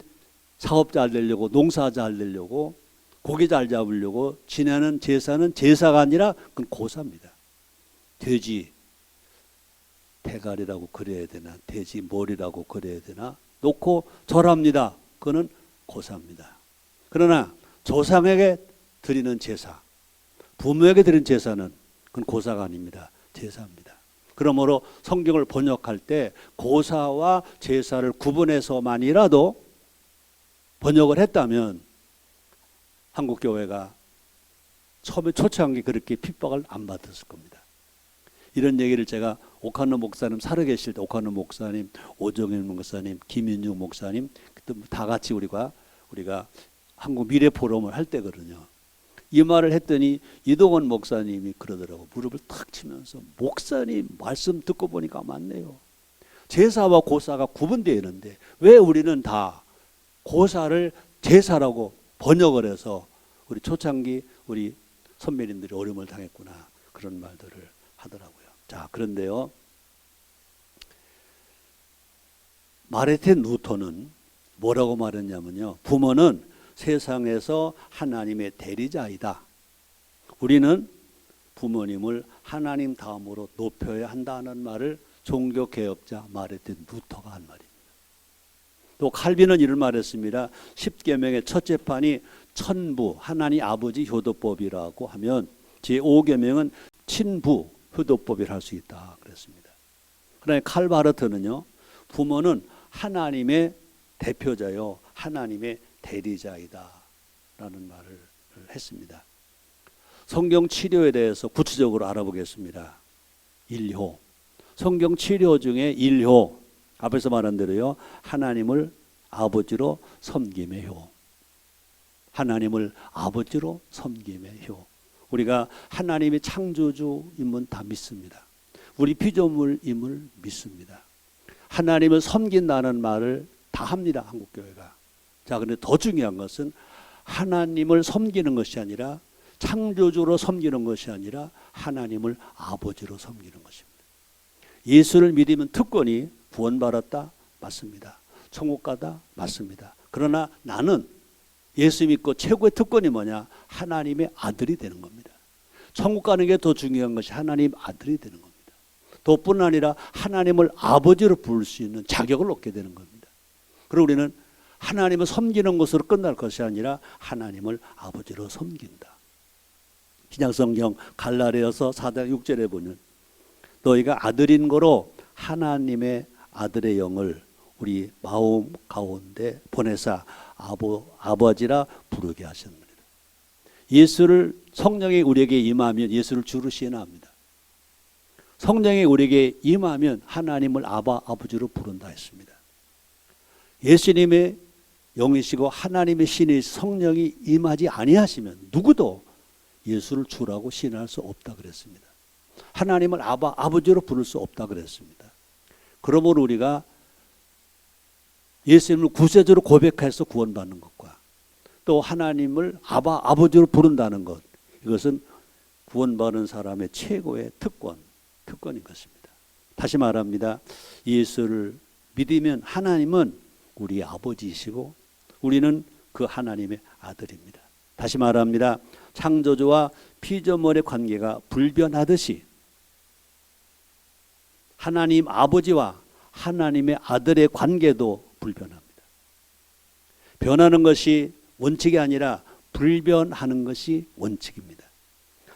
사업 잘 되려고 농사 잘 되려고 고기 잘 잡으려고 지내는 제사는 제사가 아니라 그건 고사입니다. 돼지 대가리라고 그래야 되나 돼지 머리라고 그래야 되나 놓고 절합니다. 그거는 고사입니다. 그러나 조상에게 드리는 제사 부모에게 드리는 제사는 그건 고사가 아닙니다. 제사입니다. 그러므로 성경을 번역할 때 고사와 제사를 구분해서만이라도 번역을 했다면 한국교회가 처음에 초창기 그렇게 핍박을 안 받았을 겁니다. 이런 얘기를 제가 오카노 목사님 살아계실 때 오카노 목사님, 오정현 목사님, 김윤중 목사님 다 같이 우리가 한국 미래 포럼을 할 때거든요. 이 말을 했더니 이동원 목사님이 그러더라고. 무릎을 탁 치면서 목사님 말씀 듣고 보니까 맞네요. 제사와 고사가 구분되어 있는데 왜 우리는 다 고사를 제사라고 번역을 해서 우리 초창기 우리 선배님들이 어려움을 당했구나 그런 말들을 하더라고요. 자, 그런데요. 마르틴 루터는 뭐라고 말했냐면요. 부모는 세상에서 하나님의 대리자이다. 우리는 부모님을 하나님 다음으로 높여야 한다는 말을 종교개혁자 마르틴 루터가 한 말입니다. 또 칼빈은 이런 말했습니다. 10계명의 첫째 판이 천부 하나님 아버지 효도법이라고 하면 제5계명은 친부 효도법이라 할 수 있다 그랬습니다. 그러나 칼바르트는요. 부모는 하나님의 대표자요 하나님의 대리자이다 라는 말을 했습니다. 성경 치료에 대해서 구체적으로 알아보겠습니다. 1효 성경 치료 중에 1효 앞에서 말한 대로요. 하나님을 아버지로 섬김의 효 하나님을 아버지로 섬김의 효 우리가 하나님이 창조주임을 다 믿습니다. 우리 피조물임을 믿습니다. 하나님을 섬긴다는 말을 다 합니다. 한국교회가. 자, 그런데 더 중요한 것은 하나님을 섬기는 것이 아니라 창조주로 섬기는 것이 아니라 하나님을 아버지로 섬기는 것입니다. 예수를 믿으면 특권이 구원받았다? 맞습니다. 천국 가다? 맞습니다. 그러나 나는 예수 믿고 최고의 특권이 뭐냐? 하나님의 아들이 되는 겁니다. 천국 가는 게 더 중요한 것이 하나님 아들이 되는 겁니다. 더뿐 아니라 하나님을 아버지로 부를 수 있는 자격을 얻게 되는 겁니다. 그리고 우리는 하나님을 섬기는 것으로 끝날 것이 아니라 하나님을 아버지로 섬긴다. 신약성경 갈라디아서 4장 6절에 보면 너희가 아들인 거로 하나님의 아들의 영을 우리 마음 가운데 보내사 아버지라 부르게 하셨느니라. 예수를 성령이 우리에게 임하면 예수를 주로 시인합니다. 성령이 우리에게 임하면 하나님을 아버지로 부른다 했습니다. 예수님의 영이시고 하나님의 신이 성령이 임하지 아니하시면 누구도 예수를 주라고 시인할 수 없다 그랬습니다. 하나님을 아버지로 부를 수 없다 그랬습니다. 그러므로 우리가 예수님을 구세주로 고백해서 구원받는 것과 또 하나님을 아버지로 부른다는 것, 이것은 구원받은 사람의 최고의 특권인 것입니다. 다시 말합니다. 예수를 믿으면 하나님은 우리 아버지이시고 우리는 그 하나님의 아들입니다. 다시 말합니다. 창조주와 피조물의 관계가 불변하듯이 하나님 아버지와 하나님의 아들의 관계도 불변합니다. 변하는 것이 원칙이 아니라 불변하는 것이 원칙입니다.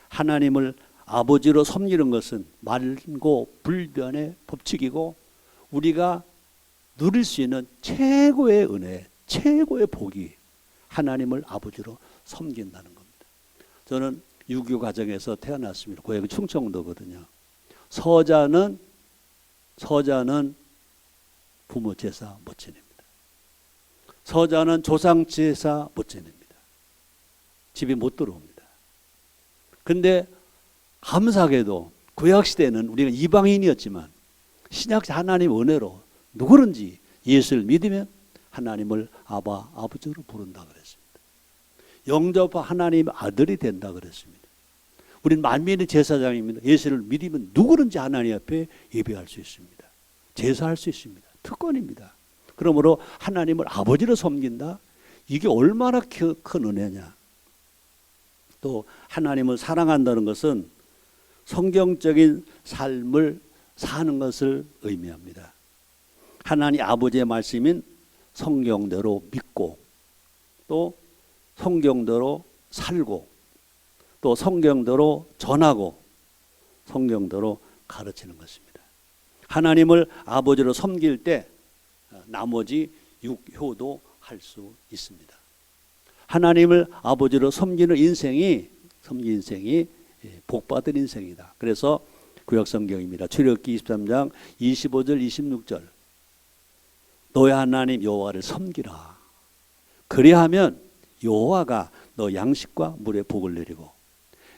하나님을 아버지로 섬기는 것은 말고 불변의 법칙이고 우리가 누릴 수 있는 최고의 은혜, 최고의 복이 하나님을 아버지로 섬긴다는 겁니다. 저는 유교 가정에서 태어났습니다. 고향이 충청도거든요. 서자는 부모 제사 못 지냅니다. 서자는 조상 제사 못 지냅니다. 집에 못 들어옵니다. 근데 감사하게도 구약시대는 우리가 이방인이었지만 신약 하나님 은혜로 누구든지 예수를 믿으면 하나님을 아버지로 부른다 그랬습니다. 영접 하나님의 아들이 된다 그랬습니다. 우리는 만민의 제사장입니다. 예수를 믿으면 누구든지 하나님 앞에 예배할 수 있습니다. 제사할 수 있습니다. 특권입니다. 그러므로 하나님을 아버지로 섬긴다? 이게 얼마나 큰 은혜냐. 또 하나님을 사랑한다는 것은 성경적인 삶을 사는 것을 의미합니다. 하나님 아버지의 말씀인 성경대로 믿고 또 성경대로 살고 또 성경대로 전하고 성경대로 가르치는 것입니다. 하나님을 아버지로 섬길 때 나머지 육효도 할 수 있습니다. 하나님을 아버지로 섬기는 인생이 복받은 인생이다. 그래서 구약성경입니다. 출애굽기 23장 25절 26절 너의 하나님 여호와를 섬기라. 그리하면 여호와가 너 양식과 물에 복을 내리고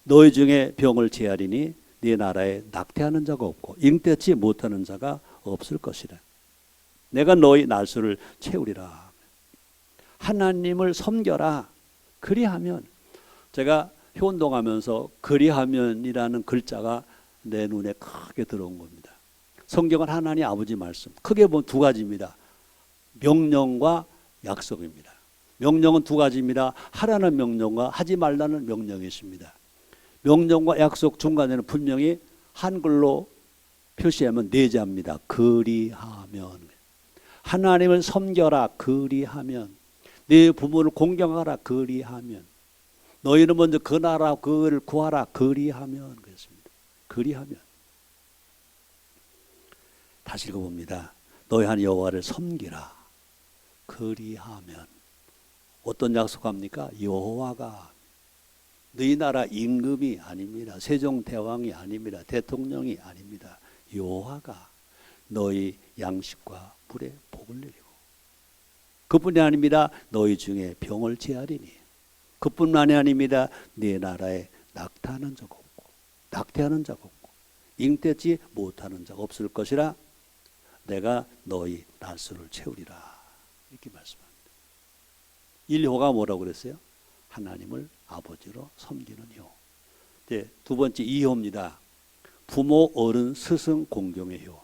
너희 중에 병을 제하리니 네 나라에 낙태하는 자가 없고 잉태치 못하는 자가 없을 것이라. 내가 너희 날수를 채우리라. 하나님을 섬겨라. 그리하면 제가 효운동하면서 그리하면이라는 글자가 내 눈에 크게 들어온 겁니다. 성경은 하나님 아버지 말씀 크게 보면 두 가지입니다. 명령과 약속입니다. 명령은 두 가지입니다. 하라는 명령과 하지 말라는 명령이 있습니다. 명령과 약속 중간에는 분명히 한글로 표시하면 네 자입니다. 그리하면 하나님을 섬겨라. 그리하면 네 부모를 공경하라. 그리하면 너희는 먼저 그 나라 그를 구하라. 그리하면 그랬습니다. 그리하면 다시 읽어봅니다. 너희 한 여호와를 섬기라. 그리하면 어떤 약속합니까? 여호와가 너희 나라 임금이 아닙니다. 세종대왕이 아닙니다. 대통령이 아닙니다. 여호와가 너희 양식과 물에 복을 내리고 그뿐이 아닙니다. 너희 중에 병을 제하리니 그뿐만이 아닙니다. 네 나라에 낙태하는 자가 없고 잉태치 못하는 자가 없을 것이라. 내가 너희 날수를 채우리라. 이렇게 말씀합니다. 1호가 뭐라고 그랬어요? 하나님을 아버지로 섬기는 효. 네, 두 번째 2호입니다. 부모, 어른, 스승, 공경의 효.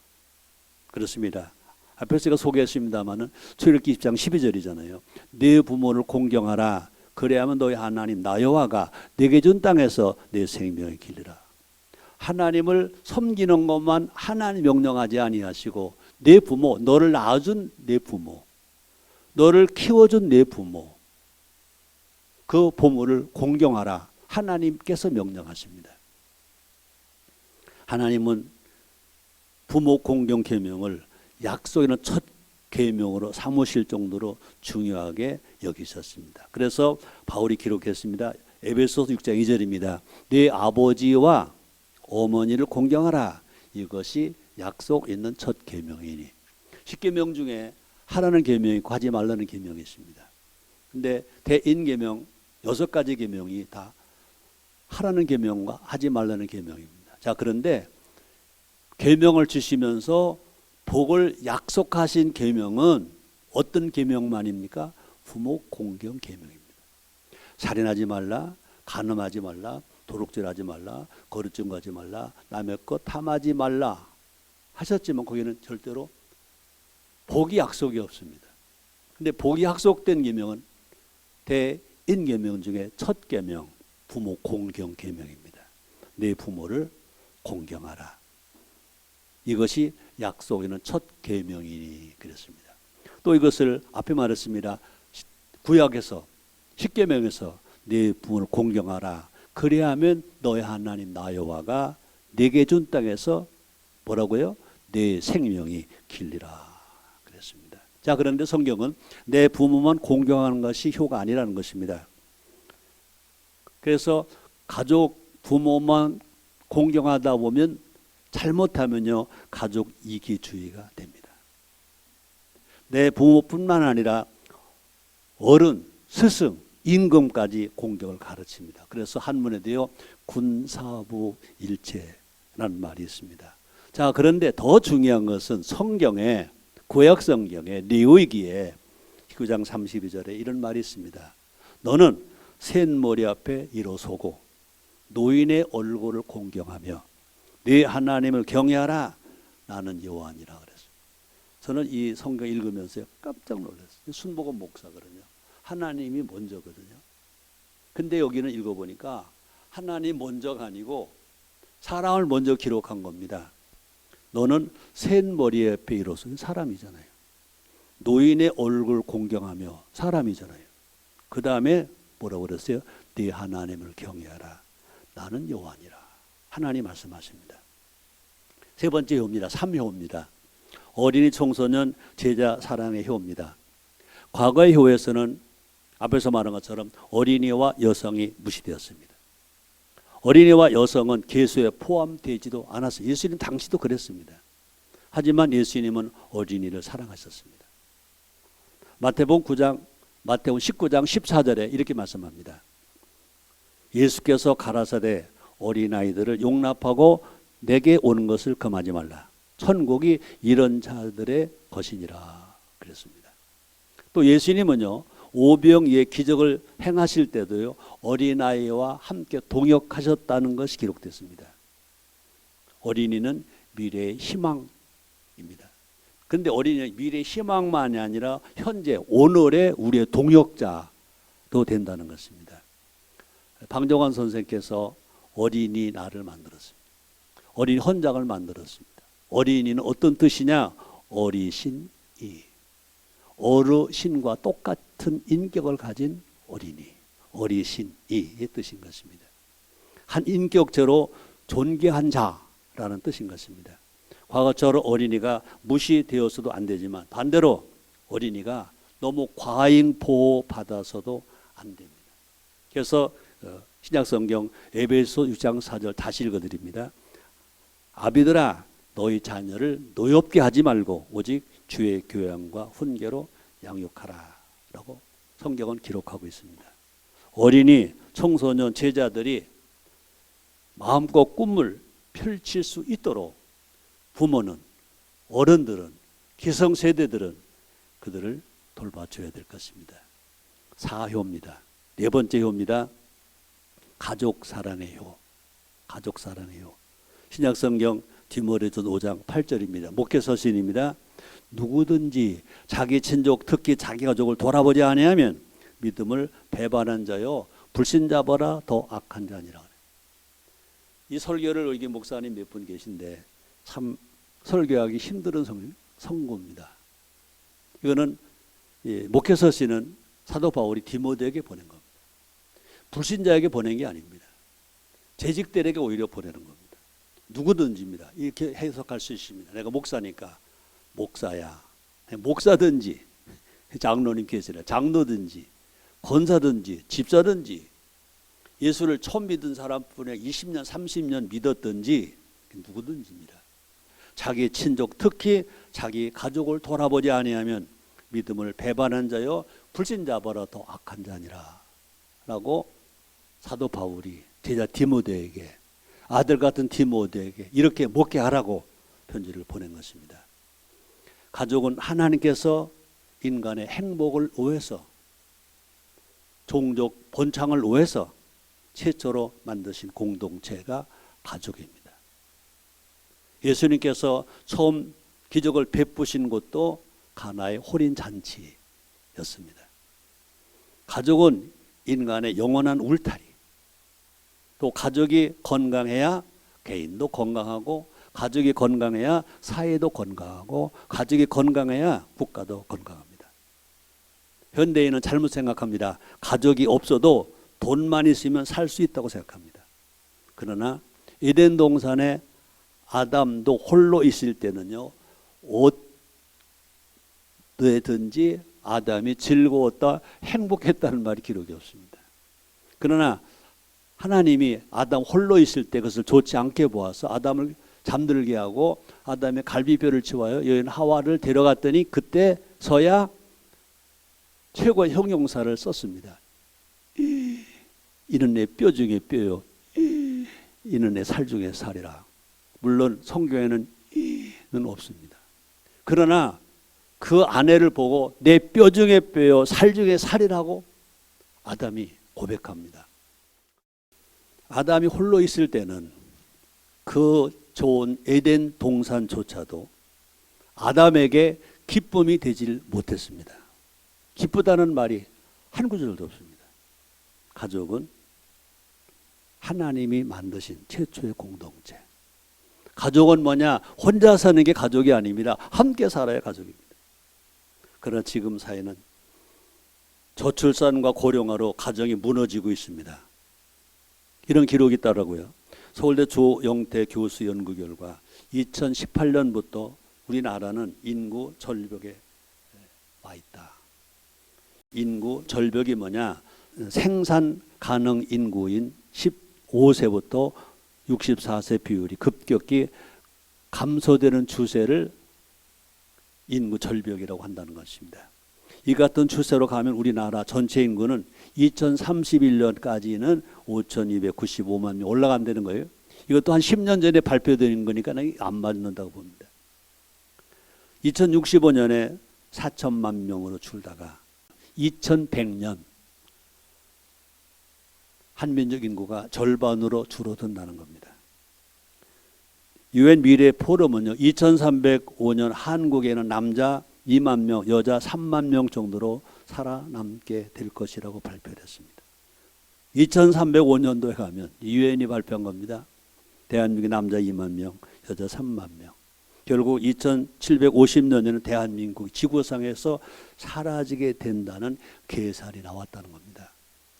그렇습니다. 앞에서 제가 소개했습니다마는 출애굽기 20장 12절이잖아요. 네 부모를 공경하라. 그래야만 너희 하나님 나 여호와가 네게 준 땅에서 내 생명을 길리라. 하나님을 섬기는 것만 하나님 명령하지 아니하시고 내 부모, 너를 낳아준 내 부모, 너를 키워준 내 부모, 그 부모를 공경하라. 하나님께서 명령하십니다. 하나님은 부모 공경 계명을 약속에는 첫 계명으로 삼으실 정도로 중요하게 여기셨습니다. 그래서 바울이 기록했습니다. 에베소서 6장 2절입니다. 네 아버지와 어머니를 공경하라. 이것이 약속 있는 첫 계명이니. 10계명 중에 하라는 계명이 있고 하지 말라는 계명이 있습니다. 근데 대인계명 6가지 계명이 다 하라는 계명과 하지 말라는 계명입니다. 자, 그런데 계명을 주시면서 복을 약속하신 계명은 어떤 계명만입니까? 부모 공경 계명입니다. 살인하지 말라, 간음하지 말라, 도둑질하지 말라, 거짓증거하지 말라, 남의 것 탐하지 말라 하셨지만 거기는 절대로 복이 약속이 없습니다. 근데 복이 약속된 계명은 대인 계명 중에 첫 계명, 부모 공경 계명입니다. 내 부모를 공경하라. 이것이 약속에는 첫 계명이니 그랬습니다. 또 이것을 앞에 말했습니다. 구약에서 10계명에서 내 부모를 공경하라. 그래야 하면 너의 하나님 나 여호와가 내게 준 땅에서 뭐라고요? 내 생명이 길리라 그랬습니다. 자, 그런데 성경은 내 부모만 공경하는 것이 효가 아니라는 것입니다. 그래서 가족 부모만 공경하다 보면 잘못하면요 가족 이기주의가 됩니다. 내 부모뿐만 아니라 어른, 스승, 임금까지 공경을 가르칩니다. 그래서 한문에도요 군사부일체라는 말이 있습니다. 자, 그런데 더 중요한 것은 성경에 구약 성경에 레위기에 9장 32절에 이런 말이 있습니다. 너는 셋머리 앞에 일어서고 노인의 얼굴을 공경하며 네 하나님을 경외하라. 나는 여호와니라 그랬어요. 저는 이 성경 읽으면서 깜짝 놀랐어요. 순복음 목사거든요. 하나님이 먼저거든요. 근데 여기는 읽어보니까 하나님 먼저가 아니고 사람을 먼저 기록한 겁니다. 너는 셋머리 앞에 일어서 사람이잖아요. 노인의 얼굴 공경하며 사람이잖아요. 그 다음에 뭐라고 그랬어요? 네 하나님을 경외하라. 나는 여호와니라. 하나님 말씀하십니다. 세 번째 효입니다. 3효입니다. 어린이 청소년 제자 사랑의 효입니다. 과거의 효에서는 앞에서 말한 것처럼 어린이와 여성이 무시되었습니다. 어린이와 여성은 계수에 포함되지도 않았어요. 예수님 당시도 그랬습니다. 하지만 예수님은 어린이를 사랑하셨습니다. 마태복음 19장 14절에 이렇게 말씀합니다. 예수께서 가라사대 어린아이들을 용납하고 내게 오는 것을 금하지 말라. 천국이 이런 자들의 것이니라 그랬습니다. 또 예수님은요 오병이의 기적을 행하실 때도요 어린아이와 함께 동역하셨다는 것이 기록됐습니다. 어린이는 미래의 희망입니다. 그런데 어린이는 미래의 희망만이 아니라 현재 오늘의 우리의 동역자도 된다는 것입니다. 방정환 선생께서 어린이 날을 만들었습니다. 어린이 헌장을 만들었습니다. 어린이는 어떤 뜻이냐? 어리신이. 어르신과 똑같은 인격을 가진 어린이. 어리신이의 뜻인 것입니다. 한 인격체로 존귀한 자라는 뜻인 것입니다. 과거처럼 어린이가 무시되어서도 안 되지만 반대로 어린이가 너무 과잉 보호받아서도 안 됩니다. 그래서 신약성경 에베소 6장 4절 다시 읽어드립니다. 아비들아 너희 자녀를 노엽게 하지 말고 오직 주의 교양과 훈계로 양육하라 라고 성경은 기록하고 있습니다. 어린이, 청소년, 제자들이 마음껏 꿈을 펼칠 수 있도록 부모는, 어른들은, 기성세대들은 그들을 돌봐줘야 될 것입니다. 4효입니다. 네 번째 효입니다. 가족 사랑의 효. 가족 사랑의 효. 신약성경 디모데전서 5장 8절입니다. 목회 서신입니다. 누구든지 자기 친족 특히 자기 가족을 돌아보지 아니하면 믿음을 배반한 자요 불신자보다 더 악한 자니라. 이 설교를 여기 목사님 몇 분 계신데 참 설교하기 힘든 선고입니다. 이거는 목회서신은 사도 바울이 디모데에게 보낸 겁니다. 불신자에게 보낸 게 아닙니다. 재직들에게 오히려 보내는 겁니다. 누구든지입니다. 이렇게 해석할 수 있습니다. 내가 목사니까 목사야. 목사든지 장로님 계시라. 장로든지 권사든지 집사든지 예수를 처음 믿은 사람뿐에 20년 30년 믿었든지 누구든지입니다. 자기 친족 특히 자기 가족을 돌아보지 아니하면 믿음을 배반한 자여 불신자보다 더 악한 자니라 라고 사도 바울이 제자 디모데에게 아들 같은 디모데에게 이렇게 목회하라고 편지를 보낸 것입니다. 가족은 하나님께서 인간의 행복을 위해서 종족 본창을 위해서 최초로 만드신 공동체가 가족입니다. 예수님께서 처음 기적을 베푸신 곳도 가나의 혼인 잔치였습니다. 가족은 인간의 영원한 울타리. 또 가족이 건강해야 개인도 건강하고 가족이 건강해야 사회도 건강하고 가족이 건강해야 국가도 건강합니다. 현대인은 잘못 생각합니다. 가족이 없어도 돈만 있으면 살 수 있다고 생각합니다. 그러나 에덴 동산에 아담도 홀로 있을 때는요, 어디든지 아담이 즐거웠다, 행복했다는 말이 기록이 없습니다. 그러나 하나님이 아담 홀로 있을 때 그것을 좋지 않게 보아서 아담을 잠들게 하고 아담의 갈비뼈를 치워요 여인 하와를 데려갔더니 그때서야 최고의 형용사를 썼습니다. 이는 내 뼈 중에 뼈요, 이는 내 살 중에 살이라. 물론 성경에는 는 없습니다. 그러나 그 아내를 보고 내 뼈 중에 뼈요 살 중에 살이라고 아담이 고백합니다. 아담이 홀로 있을 때는 그 좋은 에덴 동산조차도 아담에게 기쁨이 되질 못했습니다. 기쁘다는 말이 한 구절도 없습니다. 가족은 하나님이 만드신 최초의 공동체. 가족은 뭐냐? 혼자 사는 게 가족이 아닙니다. 함께 살아야 가족입니다. 그러나 지금 사회는 저출산과 고령화로 가정이 무너지고 있습니다. 이런 기록이 있더라고요. 서울대 조영태 교수 연구 결과 2018년부터 우리나라는 인구 절벽에 와 있다. 인구 절벽이 뭐냐? 생산 가능 인구인 15세부터 64세 비율이 급격히 감소되는 추세를 인구 절벽이라고 한다는 것입니다. 이 같은 추세로 가면 우리나라 전체 인구는 2031년까지는 5,295만 명 올라간다는 거예요. 이것도 한 10년 전에 발표된 거니까 안 맞는다고 봅니다. 2065년에 4천만 명으로 줄다가 2100년 한민족 인구가 절반으로 줄어든다는 겁니다. 유엔 미래 포럼은요, 2305년 한국에는 남자 2만 명, 여자 3만 명 정도로 살아남게 될 것이라고 발표했습니다. 2305년도에 가면 유엔이 발표한 겁니다. 대한민국 남자 2만 명, 여자 3만 명. 결국 2750년에는 대한민국 지구상에서 사라지게 된다는 계산이 나왔다는 겁니다.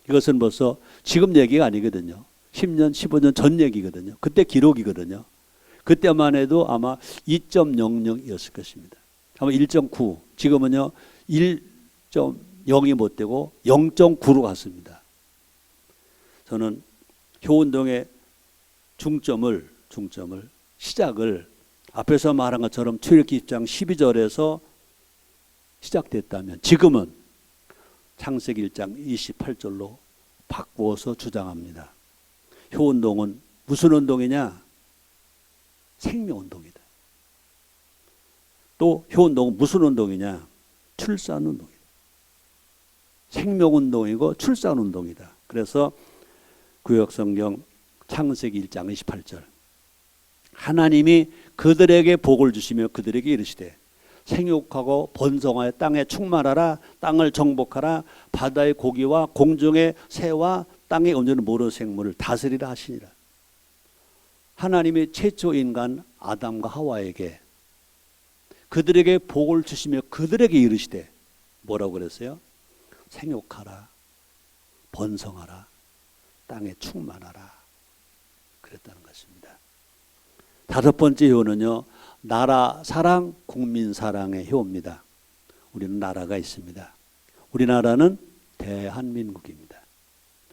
이것은 벌써 지금 얘기가 아니거든요. 10년, 15년 전 얘기거든요. 그때 기록이거든요. 그때만 해도 아마 2.00이었을 것입니다. 아마 1.9, 지금은요 1.0이 못 되고 0.9로 갔습니다. 저는 효운동의 중점을 시작을 앞에서 말한 것처럼 출애굽기 10장 12절에서 시작됐다면 지금은 창세기 1장 28절로 바꾸어서 주장합니다. 효운동은 무슨 운동이냐? 생명운동이다. 또 효운동은 무슨 운동이냐? 출산운동이다. 생명운동이고 출산운동이다. 그래서 구약성경 창세기 1장 28절 하나님이 그들에게 복을 주시며 그들에게 이르시되 생육하고 번성하여 땅에 충만하라. 땅을 정복하라. 바다의 고기와 공중의 새와 땅에 온전한 모든 생물을 다스리라 하시니라. 하나님이 최초 인간 아담과 하와에게 그들에게 복을 주시며 그들에게 이르시되 뭐라고 그랬어요? 생육하라, 번성하라, 땅에 충만하라 그랬다는 것입니다. 다섯 번째 효는요, 나라 사랑, 국민 사랑의 효입니다. 우리는 나라가 있습니다. 우리나라는 대한민국입니다.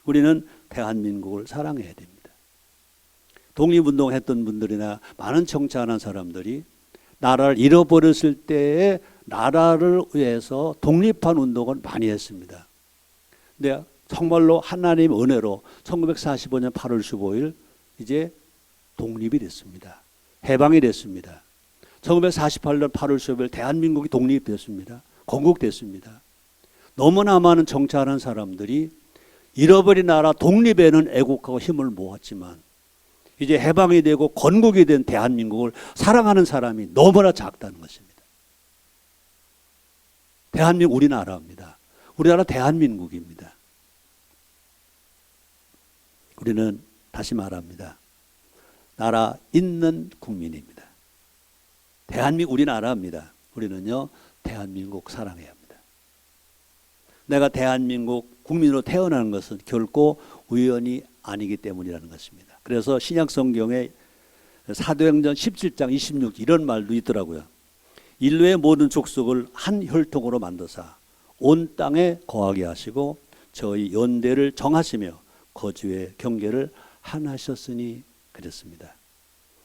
우리는 대한민국을 사랑해야 됩니다. 독립운동했던 분들이나 많은 정치하는 사람들이 나라를 잃어버렸을 때에 나라를 위해서 독립한 운동을 많이 했습니다. 근데 정말로 하나님의 은혜로 1945년 8월 15일 이제 독립이 됐습니다. 해방이 됐습니다. 1948년 8월 15일 대한민국이 독립됐습니다. 건국됐습니다. 너무나 많은 정치하는 사람들이 잃어버린 나라 독립에는 애국하고 힘을 모았지만 이제 해방이 되고 건국이 된 대한민국을 사랑하는 사람이 너무나 작다는 것입니다. 대한민국 우리나라입니다. 우리나라 대한민국입니다. 우리는 다시 말합니다. 나라 있는 국민입니다. 대한민국 우리나라입니다. 우리는요, 대한민국 사랑해야 합니다. 내가 대한민국 국민으로 태어나는 것은 결코 우연이 아니기 때문이라는 것입니다. 그래서 신약성경에 사도행전 17장 26 이런 말도 있더라고요. 인류의 모든 족속을 한 혈통으로 만드사 온 땅에 거하게 하시고 저희 연대를 정하시며 거주의 경계를 하나셨으니 그랬습니다.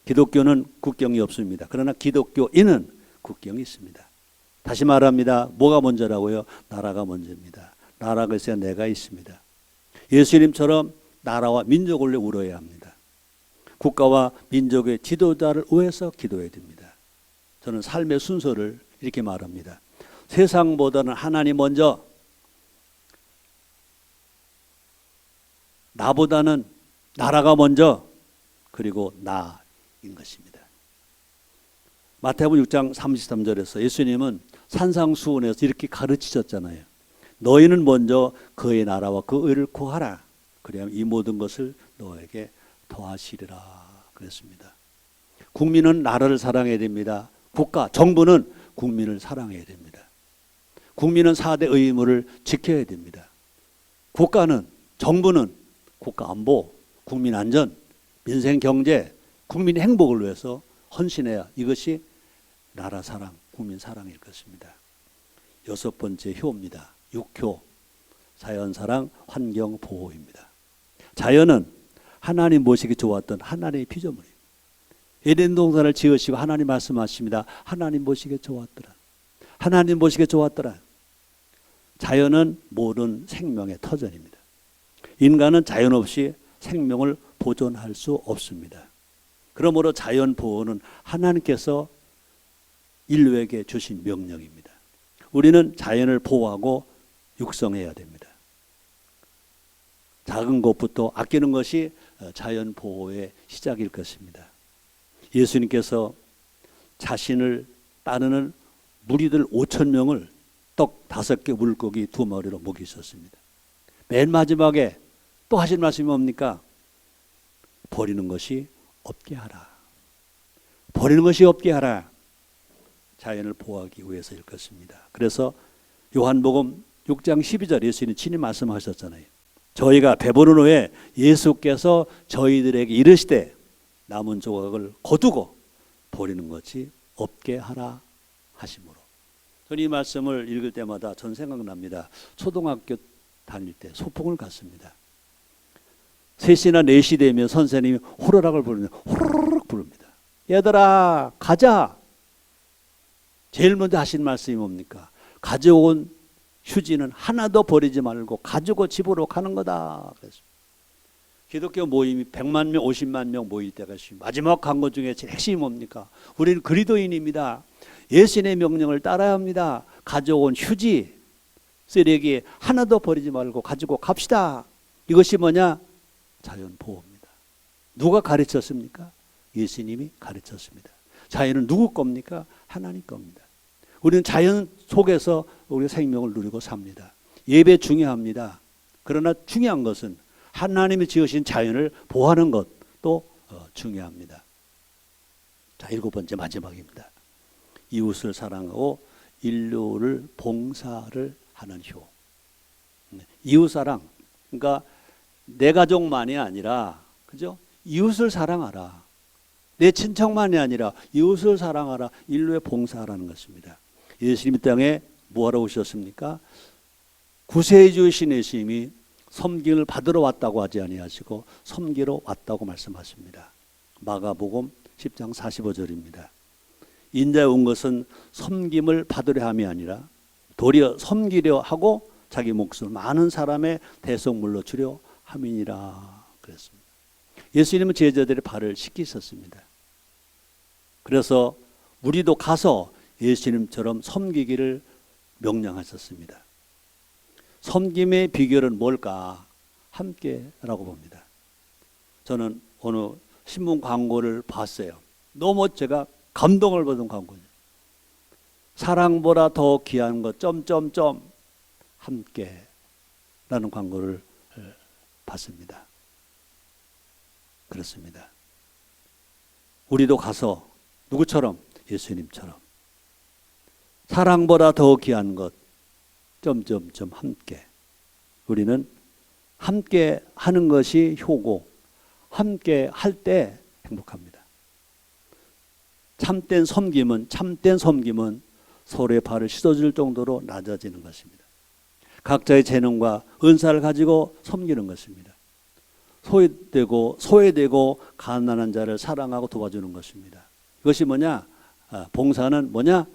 기독교는 국경이 없습니다. 그러나 기독교인은 국경이 있습니다. 다시 말합니다. 뭐가 먼저라고요? 나라가 먼저입니다. 나라가 있어야 내가 있습니다. 예수님처럼 나라와 민족을 우러야 합니다. 국가와 민족의 지도자를 위해서 기도해야 됩니다. 저는 삶의 순서를 이렇게 말합니다. 세상보다는 하나님 먼저, 나보다는 나라가 먼저, 그리고 나인 것입니다. 마태복음 6장 33절에서 예수님은 산상수훈에서 이렇게 가르치셨잖아요. 너희는 먼저 그의 나라와 그 의를 구하라. 그래야 이 모든 것을 너에게 더하시리라 그랬습니다. 국민은 나라를 사랑해야 됩니다. 국가, 정부는 국민을 사랑해야 됩니다. 국민은 4대 의무를 지켜야 됩니다. 국가는, 정부는 국가 안보, 국민 안전, 민생 경제, 국민 행복을 위해서 헌신해야 이것이 나라 사랑, 국민 사랑일 것입니다. 여섯 번째 효입니다. 6효, 자연 사랑, 환경 보호입니다. 자연은 하나님 보시기 좋았던 하나님의 피조물이에요. 에덴 동산을 지으시고 하나님 말씀하십니다. 하나님 보시기에 좋았더라. 하나님 보시기에 좋았더라. 자연은 모든 생명의 터전입니다. 인간은 자연 없이 생명을 보존할 수 없습니다. 그러므로 자연 보호는 하나님께서 인류에게 주신 명령입니다. 우리는 자연을 보호하고 육성해야 됩니다. 작은 것부터 아끼는 것이 자연 보호의 시작일 것입니다. 예수님께서 자신을 따르는 무리들 5,000명을 떡 5개 물고기 2마리로 먹이셨습니다. 맨 마지막에 또 하신 말씀이 뭡니까? 버리는 것이 없게 하라. 버리는 것이 없게 하라. 자연을 보호하기 위해서일 것입니다. 그래서 요한복음 6장 12절 예수님이 친히 말씀하셨잖아요. 저희가 배부른 후에 예수께서 저희들에게 이르시되 남은 조각을 거두고 버리는 것이 없게 하라 하심으로. 저는 이 말씀을 읽을 때마다 전 생각납니다. 초등학교 다닐 때 소풍을 갔습니다. 3시나 4시 되면 선생님이 호로락을 부르면 호로락 부릅니다. 얘들아 가자. 제일 먼저 하신 말씀이 뭡니까? 가져온 휴지는 하나도 버리지 말고 가지고 집으로 가는 거다. 그래서 기독교 모임이 100만 명, 50만 명 모일 때가 있습니다. 마지막 광고 중에 제일 핵심이 뭡니까? 우리는 그리스도인입니다. 예수님의 명령을 따라야 합니다. 가져온 휴지, 쓰레기 하나도 버리지 말고 가지고 갑시다. 이것이 뭐냐? 자연 보호입니다. 누가 가르쳤습니까? 예수님이 가르쳤습니다. 자연은 누구 겁니까? 하나님 겁니다. 우리는 자연 속에서 우리의 생명을 누리고 삽니다. 예배 중요합니다. 그러나 중요한 것은 하나님이 지으신 자연을 보호하는 것도 중요합니다. 자, 7번째 마지막입니다. 이웃을 사랑하고 인류를 봉사를 하는 효. 이웃사랑, 그러니까 내 가족만이 아니라, 그죠? 이웃을 사랑하라. 내 친척만이 아니라 이웃을 사랑하라. 인류에 봉사하라는 것입니다. 예수님이 땅에 뭐하러 오셨습니까? 구세주의 예수님이 섬김을 받으러 왔다고 하지 아니하시고 섬기러 왔다고 말씀하십니다. 마가복음 10장 45절입니다. 인자에 온 것은 섬김을 받으려 함이 아니라 도리어 섬기려 하고 자기 목숨을 많은 사람의 대속물로 주려 함이니라 그랬습니다. 예수님은 제자들의 발을 씻기셨습니다. 그래서 우리도 가서 예수님처럼 섬기기를 명령하셨습니다. 섬김의 비결은 뭘까? 함께라고 봅니다. 저는 어느 신문 광고를 봤어요. 너무 제가 감동을 받은 광고죠. 사랑보다 더 귀한 것 점점점 함께라는 광고를 봤습니다. 그렇습니다. 우리도 가서 누구처럼? 예수님처럼 사랑보다 더 귀한 것 점점점 함께. 우리는 함께 하는 것이 효고 함께 할 때 행복합니다. 참된 섬김은 서로의 발을 씻어줄 정도로 낮아지는 것입니다. 각자의 재능과 은사를 가지고 섬기는 것입니다. 소외되고 가난한 자를 사랑하고 도와주는 것입니다. 이것이 뭐냐? 봉사는 뭐냐?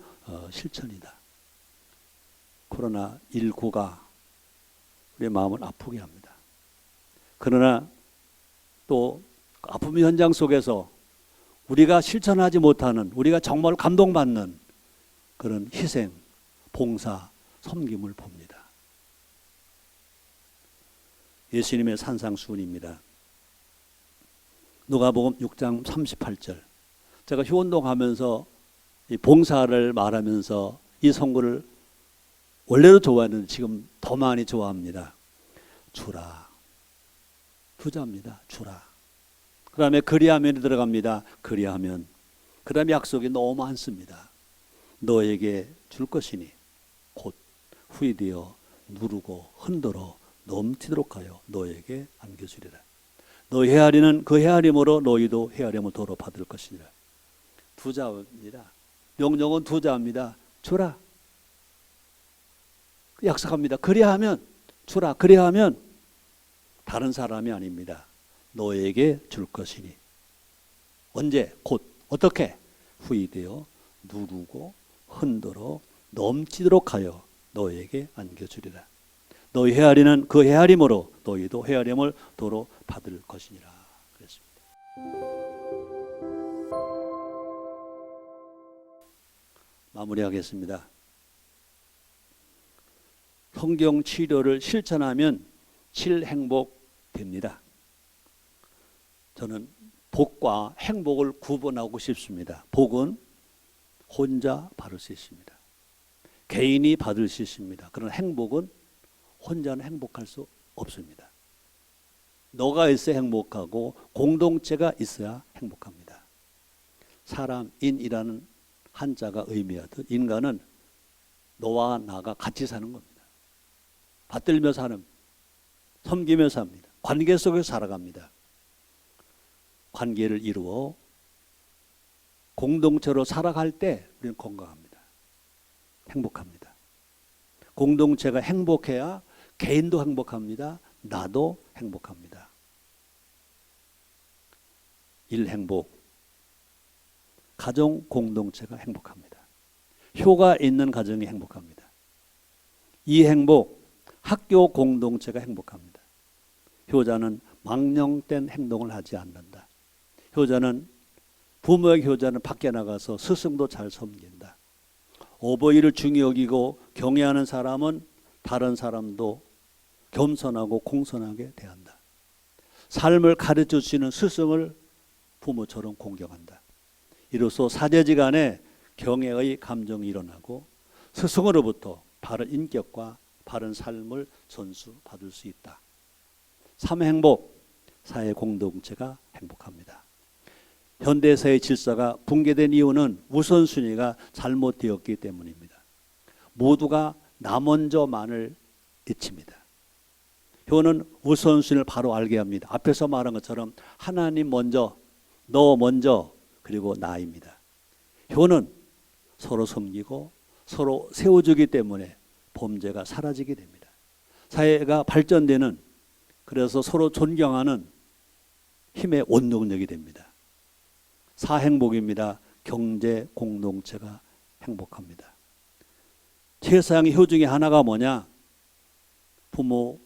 실천이다. 코로나19가 우리의 마음을 아프게 합니다. 그러나 또 아픔 현장 속에서 우리가 실천하지 못하는, 우리가 정말 감동받는 그런 희생, 봉사, 섬김을 봅니다. 예수님의 산상수훈입니다. 누가복음 6장 38절. 제가 효운동하면서 이 봉사를 말하면서 이 성구를 원래도 좋아했는데 지금 더 많이 좋아합니다. 주라. 부자입니다. 주라. 그 다음에 그리하면이 들어갑니다. 그리하면. 그 다음에 약속이 너무 많습니다. 너에게 줄 것이니 곧 후이되어 누르고 흔들어 넘치도록 하여 너에게 안겨주리라. 너 헤아리는 그 헤아림으로 너희도 헤아림을 도로 받을 것이니라. 두 자입니다. 명령은 두 자입니다. 주라. 약속합니다. 그리하면 주라. 그리하면 다른 사람이 아닙니다. 너에게 줄 것이니. 언제? 곧. 어떻게? 후이되어 누르고 흔들어 넘치도록 하여 너에게 안겨주리라. 너희 헤아리는 그 헤아림으로 너희도 헤아림을 도로 받을 것이니라. 그랬습니다. 마무리하겠습니다. 성경 치료를 실천하면 칠행복됩니다. 저는 복과 행복을 구분하고 싶습니다. 복은 혼자 받을 수 있습니다. 개인이 받을 수 있습니다. 그러나 행복은 혼자는 행복할 수 없습니다. 너가 있어야 행복하고 공동체가 있어야 행복합니다. 사람인이라는 한자가 의미하듯 인간은 너와 나가 같이 사는 겁니다. 받들며 사는, 섬기며 삽니다. 관계 속에서 살아갑니다. 관계를 이루어 공동체로 살아갈 때 우리는 건강합니다. 행복합니다. 공동체가 행복해야 개인도 행복합니다. 나도 행복합니다. 일행복, 가정 공동체가 행복합니다. 효가 있는 가정이 행복합니다. 이행복, 학교 공동체가 행복합니다. 효자는 망령된 행동을 하지 않는다. 효자는 부모의 효자는 밖에 나가서 스승도 잘 섬긴다. 어버이를 중히 여기고 경외하는 사람은 다른 사람도 겸손하고 공손하게 대한다. 삶을 가르쳐 주시는 스승을 부모처럼 공경한다. 이로써 사제지간에 경애의 감정이 일어나고 스승으로부터 바른 인격과 바른 삶을 전수받을 수 있다. 삼행복, 사회 공동체가 행복합니다. 현대사회 질서가 붕괴된 이유는 우선순위가 잘못되었기 때문입니다. 모두가 나 먼저만을 외칩니다. 효는 우선순위를 바로 알게 합니다. 앞에서 말한 것처럼 하나님 먼저, 너 먼저, 그리고 나입니다. 효는 서로 섬기고 서로 세워주기 때문에 범죄가 사라지게 됩니다. 사회가 발전되는, 그래서 서로 존경하는 힘의 원동력이 됩니다. 사행복입니다. 경제 공동체가 행복합니다. 최상의 효 중에 하나가 뭐냐? 부모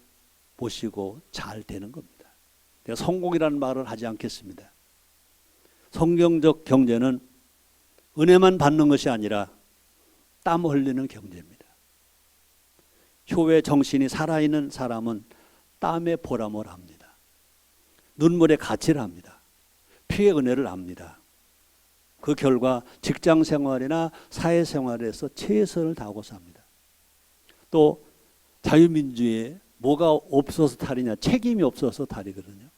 모시고 잘 되는 겁니다. 내가 성공이라는 말을 하지 않겠습니다. 성경적 경제는 은혜만 받는 것이 아니라 땀 흘리는 경제입니다. 효의 정신이 살아있는 사람은 땀의 보람을 압니다. 눈물의 가치를 압니다. 피의 은혜를 압니다. 그 결과 직장 생활이나 사회 생활에서 최선을 다하고 삽니다. 또 자유민주주의에 뭐가 없어서 탈이냐? 책임이 없어서 탈이거든요.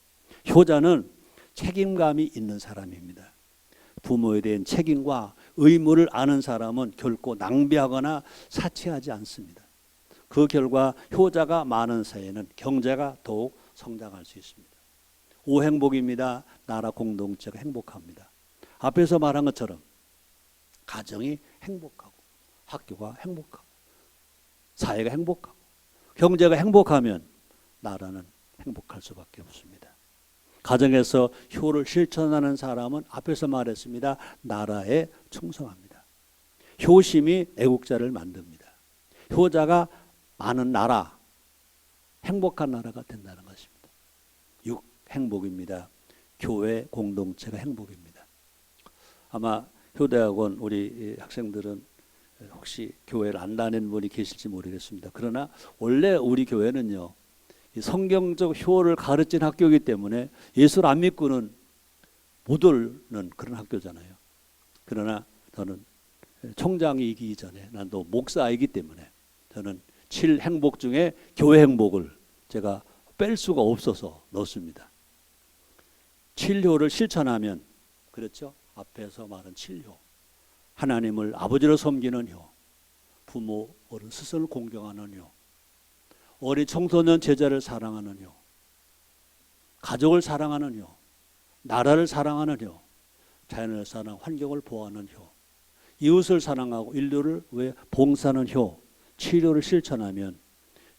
효자는 책임감이 있는 사람입니다. 부모에 대한 책임과 의무를 아는 사람은 결코 낭비하거나 사치하지 않습니다. 그 결과 효자가 많은 사회는 경제가 더욱 성장할 수 있습니다. 오행복입니다. 나라 공동체가 행복합니다. 앞에서 말한 것처럼 가정이 행복하고 학교가 행복하고 사회가 행복하고 경제가 행복하면 나라는 행복할 수밖에 없습니다. 가정에서 효를 실천하는 사람은 앞에서 말했습니다. 나라에 충성합니다. 효심이 애국자를 만듭니다. 효자가 많은 나라, 행복한 나라가 된다는 것입니다. 6. 행복입니다. 교회 공동체가 행복입니다. 아마 효대학원 우리 학생들은 혹시 교회를 안 다니는 분이 계실지 모르겠습니다. 그러나 원래 우리 교회는요, 성경적 효를 가르친 학교이기 때문에 예수를 안 믿고는 못 오는 그런 학교잖아요. 그러나 저는 총장이기 전에 난 또 목사이기 때문에 저는 7행복 중에 교회 행복을 제가 뺄 수가 없어서 넣습니다. 7효를 실천하면, 그렇죠? 앞에서 말한 7효. 하나님을 아버지로 섬기는 효, 부모, 어른, 스승을 공경하는 효, 어린 청소년 제자를 사랑하는 효, 가족을 사랑하는 효, 나라를 사랑하는 효, 자연을 사랑, 환경을 보호하는 효, 이웃을 사랑하고 인류를 위해 봉사하는 효, 치료를 실천하면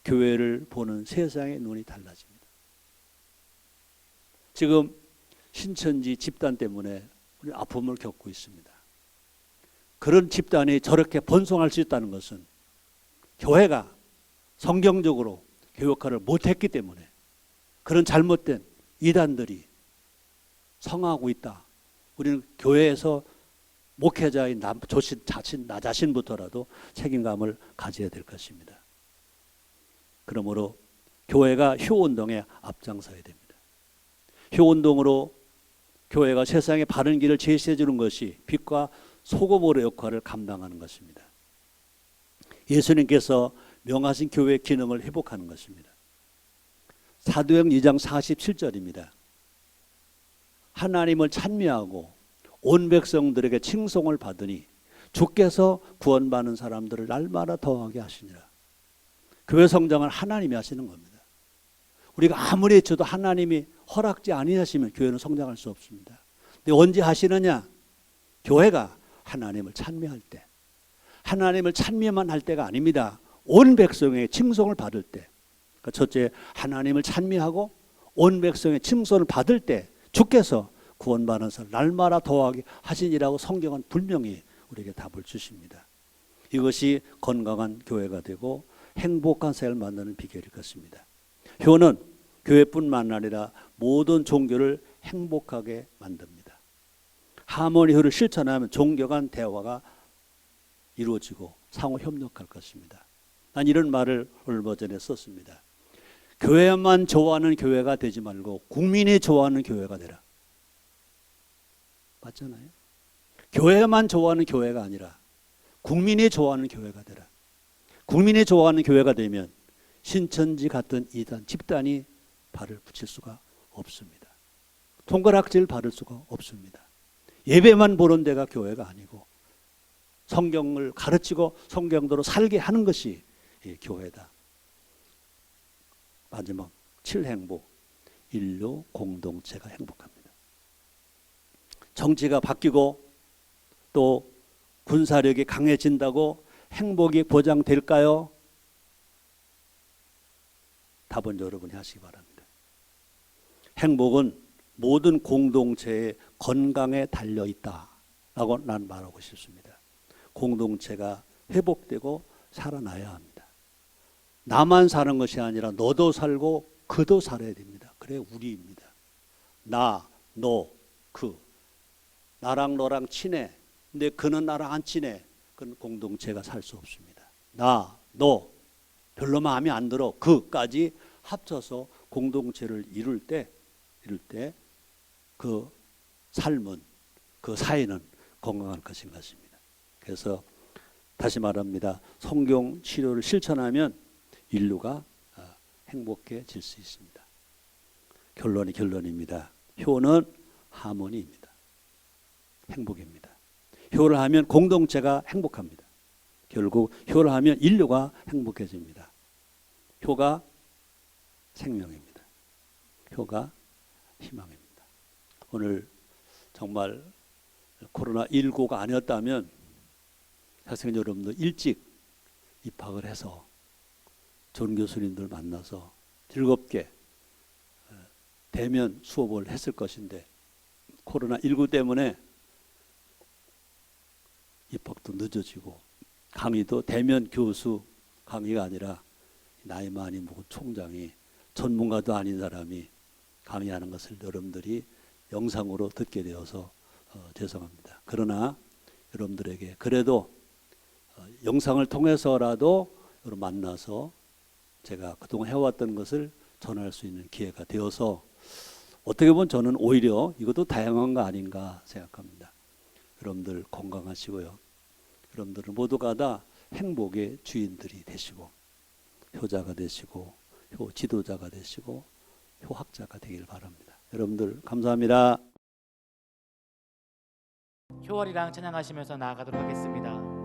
교회를 보는 세상의 눈이 달라집니다. 지금 신천지 집단 때문에 우리 아픔을 겪고 있습니다. 그런 집단이 저렇게 번성할 수 있다는 것은 교회가 성경적으로 교육화를 못했기 때문에 그런 잘못된 이단들이 성하고 있다. 우리는 교회에서 목회자인 나 자신부터라도 책임감을 가져야 될 것입니다. 그러므로 교회가 효운동에 앞장서야 됩니다. 효운동으로 교회가 세상에 바른 길을 제시해 주는 것이 빛과 소금으로 역할을 감당하는 것입니다. 예수님께서 명하신 교회의 기능을 회복하는 것입니다. 사도행 2장 47절입니다. 하나님을 찬미하고 온 백성들에게 칭송을 받으니 주께서 구원받는 사람들을 날마다 더하게 하시니라. 교회 성장은 하나님이 하시는 겁니다. 우리가 아무리 해쳐도 하나님이 허락지 아니하시면 교회는 성장할 수 없습니다. 근데 언제 하시느냐? 교회가 하나님을 찬미할 때, 하나님을 찬미만 할 때가 아닙니다. 온 백성의 칭송을 받을 때, 그러니까 첫째 하나님을 찬미하고 온 백성의 칭송을 받을 때 주께서 구원받는 사람 날마다 더하게 하시니라고 성경은 분명히 우리에게 답을 주십니다. 이것이 건강한 교회가 되고 행복한 사회를 만드는 비결일 것입니다. 효는 교회뿐만 아니라 모든 종교를 행복하게 만듭니다. 하모니효를 실천하면 종교 간 대화가 이루어지고 상호 협력할 것입니다. 난 이런 말을 얼마 전에 썼습니다. 교회만 좋아하는 교회가 되지 말고 국민이 좋아하는 교회가 되라. 맞잖아요. 교회만 좋아하는 교회가 아니라 국민이 좋아하는 교회가 되라. 국민이 좋아하는 교회가 되면 신천지 같은 이단 집단이 발을 붙일 수가 없습니다. 손가락질 받을 수가 없습니다. 예배만 보는 데가 교회가 아니고 성경을 가르치고 성경대로 살게 하는 것이 교회다. 마지막 7행복. 인류 공동체가 행복합니다. 정치가 바뀌고 또 군사력이 강해진다고 행복이 보장될까요? 답은 여러분이 하시기 바랍니다. 행복은 모든 공동체의 건강에 달려 있다라고 난 말하고 싶습니다. 공동체가 회복되고 살아나야 합니다. 나만 사는 것이 아니라 너도 살고 그도 살아야 됩니다. 그래 우리입니다. 나, 너, 그. 나랑 너랑 친해. 근데 그는 나랑 안 친해. 그건 공동체가 살 수 없습니다. 나, 너, 별로 마음에 안 들어. 그까지 합쳐서 공동체를 이룰 때 그 삶은, 그 사회는 건강할 것인 것입니다. 그래서 다시 말합니다. 성경 치료를 실천하면 인류가 행복해질 수 있습니다. 결론입니다. 효는 하모니입니다. 행복입니다. 효를 하면 공동체가 행복합니다. 결국 효를 하면 인류가 행복해집니다. 효가 생명입니다. 효가 희망입니다. 오늘 정말 코로나19가 아니었다면 학생 여러분들 일찍 입학을 해서 좋은 교수님들 만나서 즐겁게 대면 수업을 했을 것인데 코로나19 때문에 입학도 늦어지고 강의도 대면 교수 강의가 아니라 나이 많이 먹은 총장이 전문가도 아닌 사람이 강의하는 것을 여러분들이 영상으로 듣게 되어서 죄송합니다. 그러나 여러분들에게 그래도 영상을 통해서라도 여러분 만나서 제가 그동안 해왔던 것을 전할 수 있는 기회가 되어서 어떻게 보면 저는 오히려 이것도 다양한 거 아닌가 생각합니다. 여러분들 건강하시고요. 여러분들은 모두가 다 행복의 주인들이 되시고 효자가 되시고 효 지도자가 되시고 효학자가 되길 바랍니다. 여러분들 감사합니다. 효월이랑 찬양하시면서 나아가도록 하겠습니다.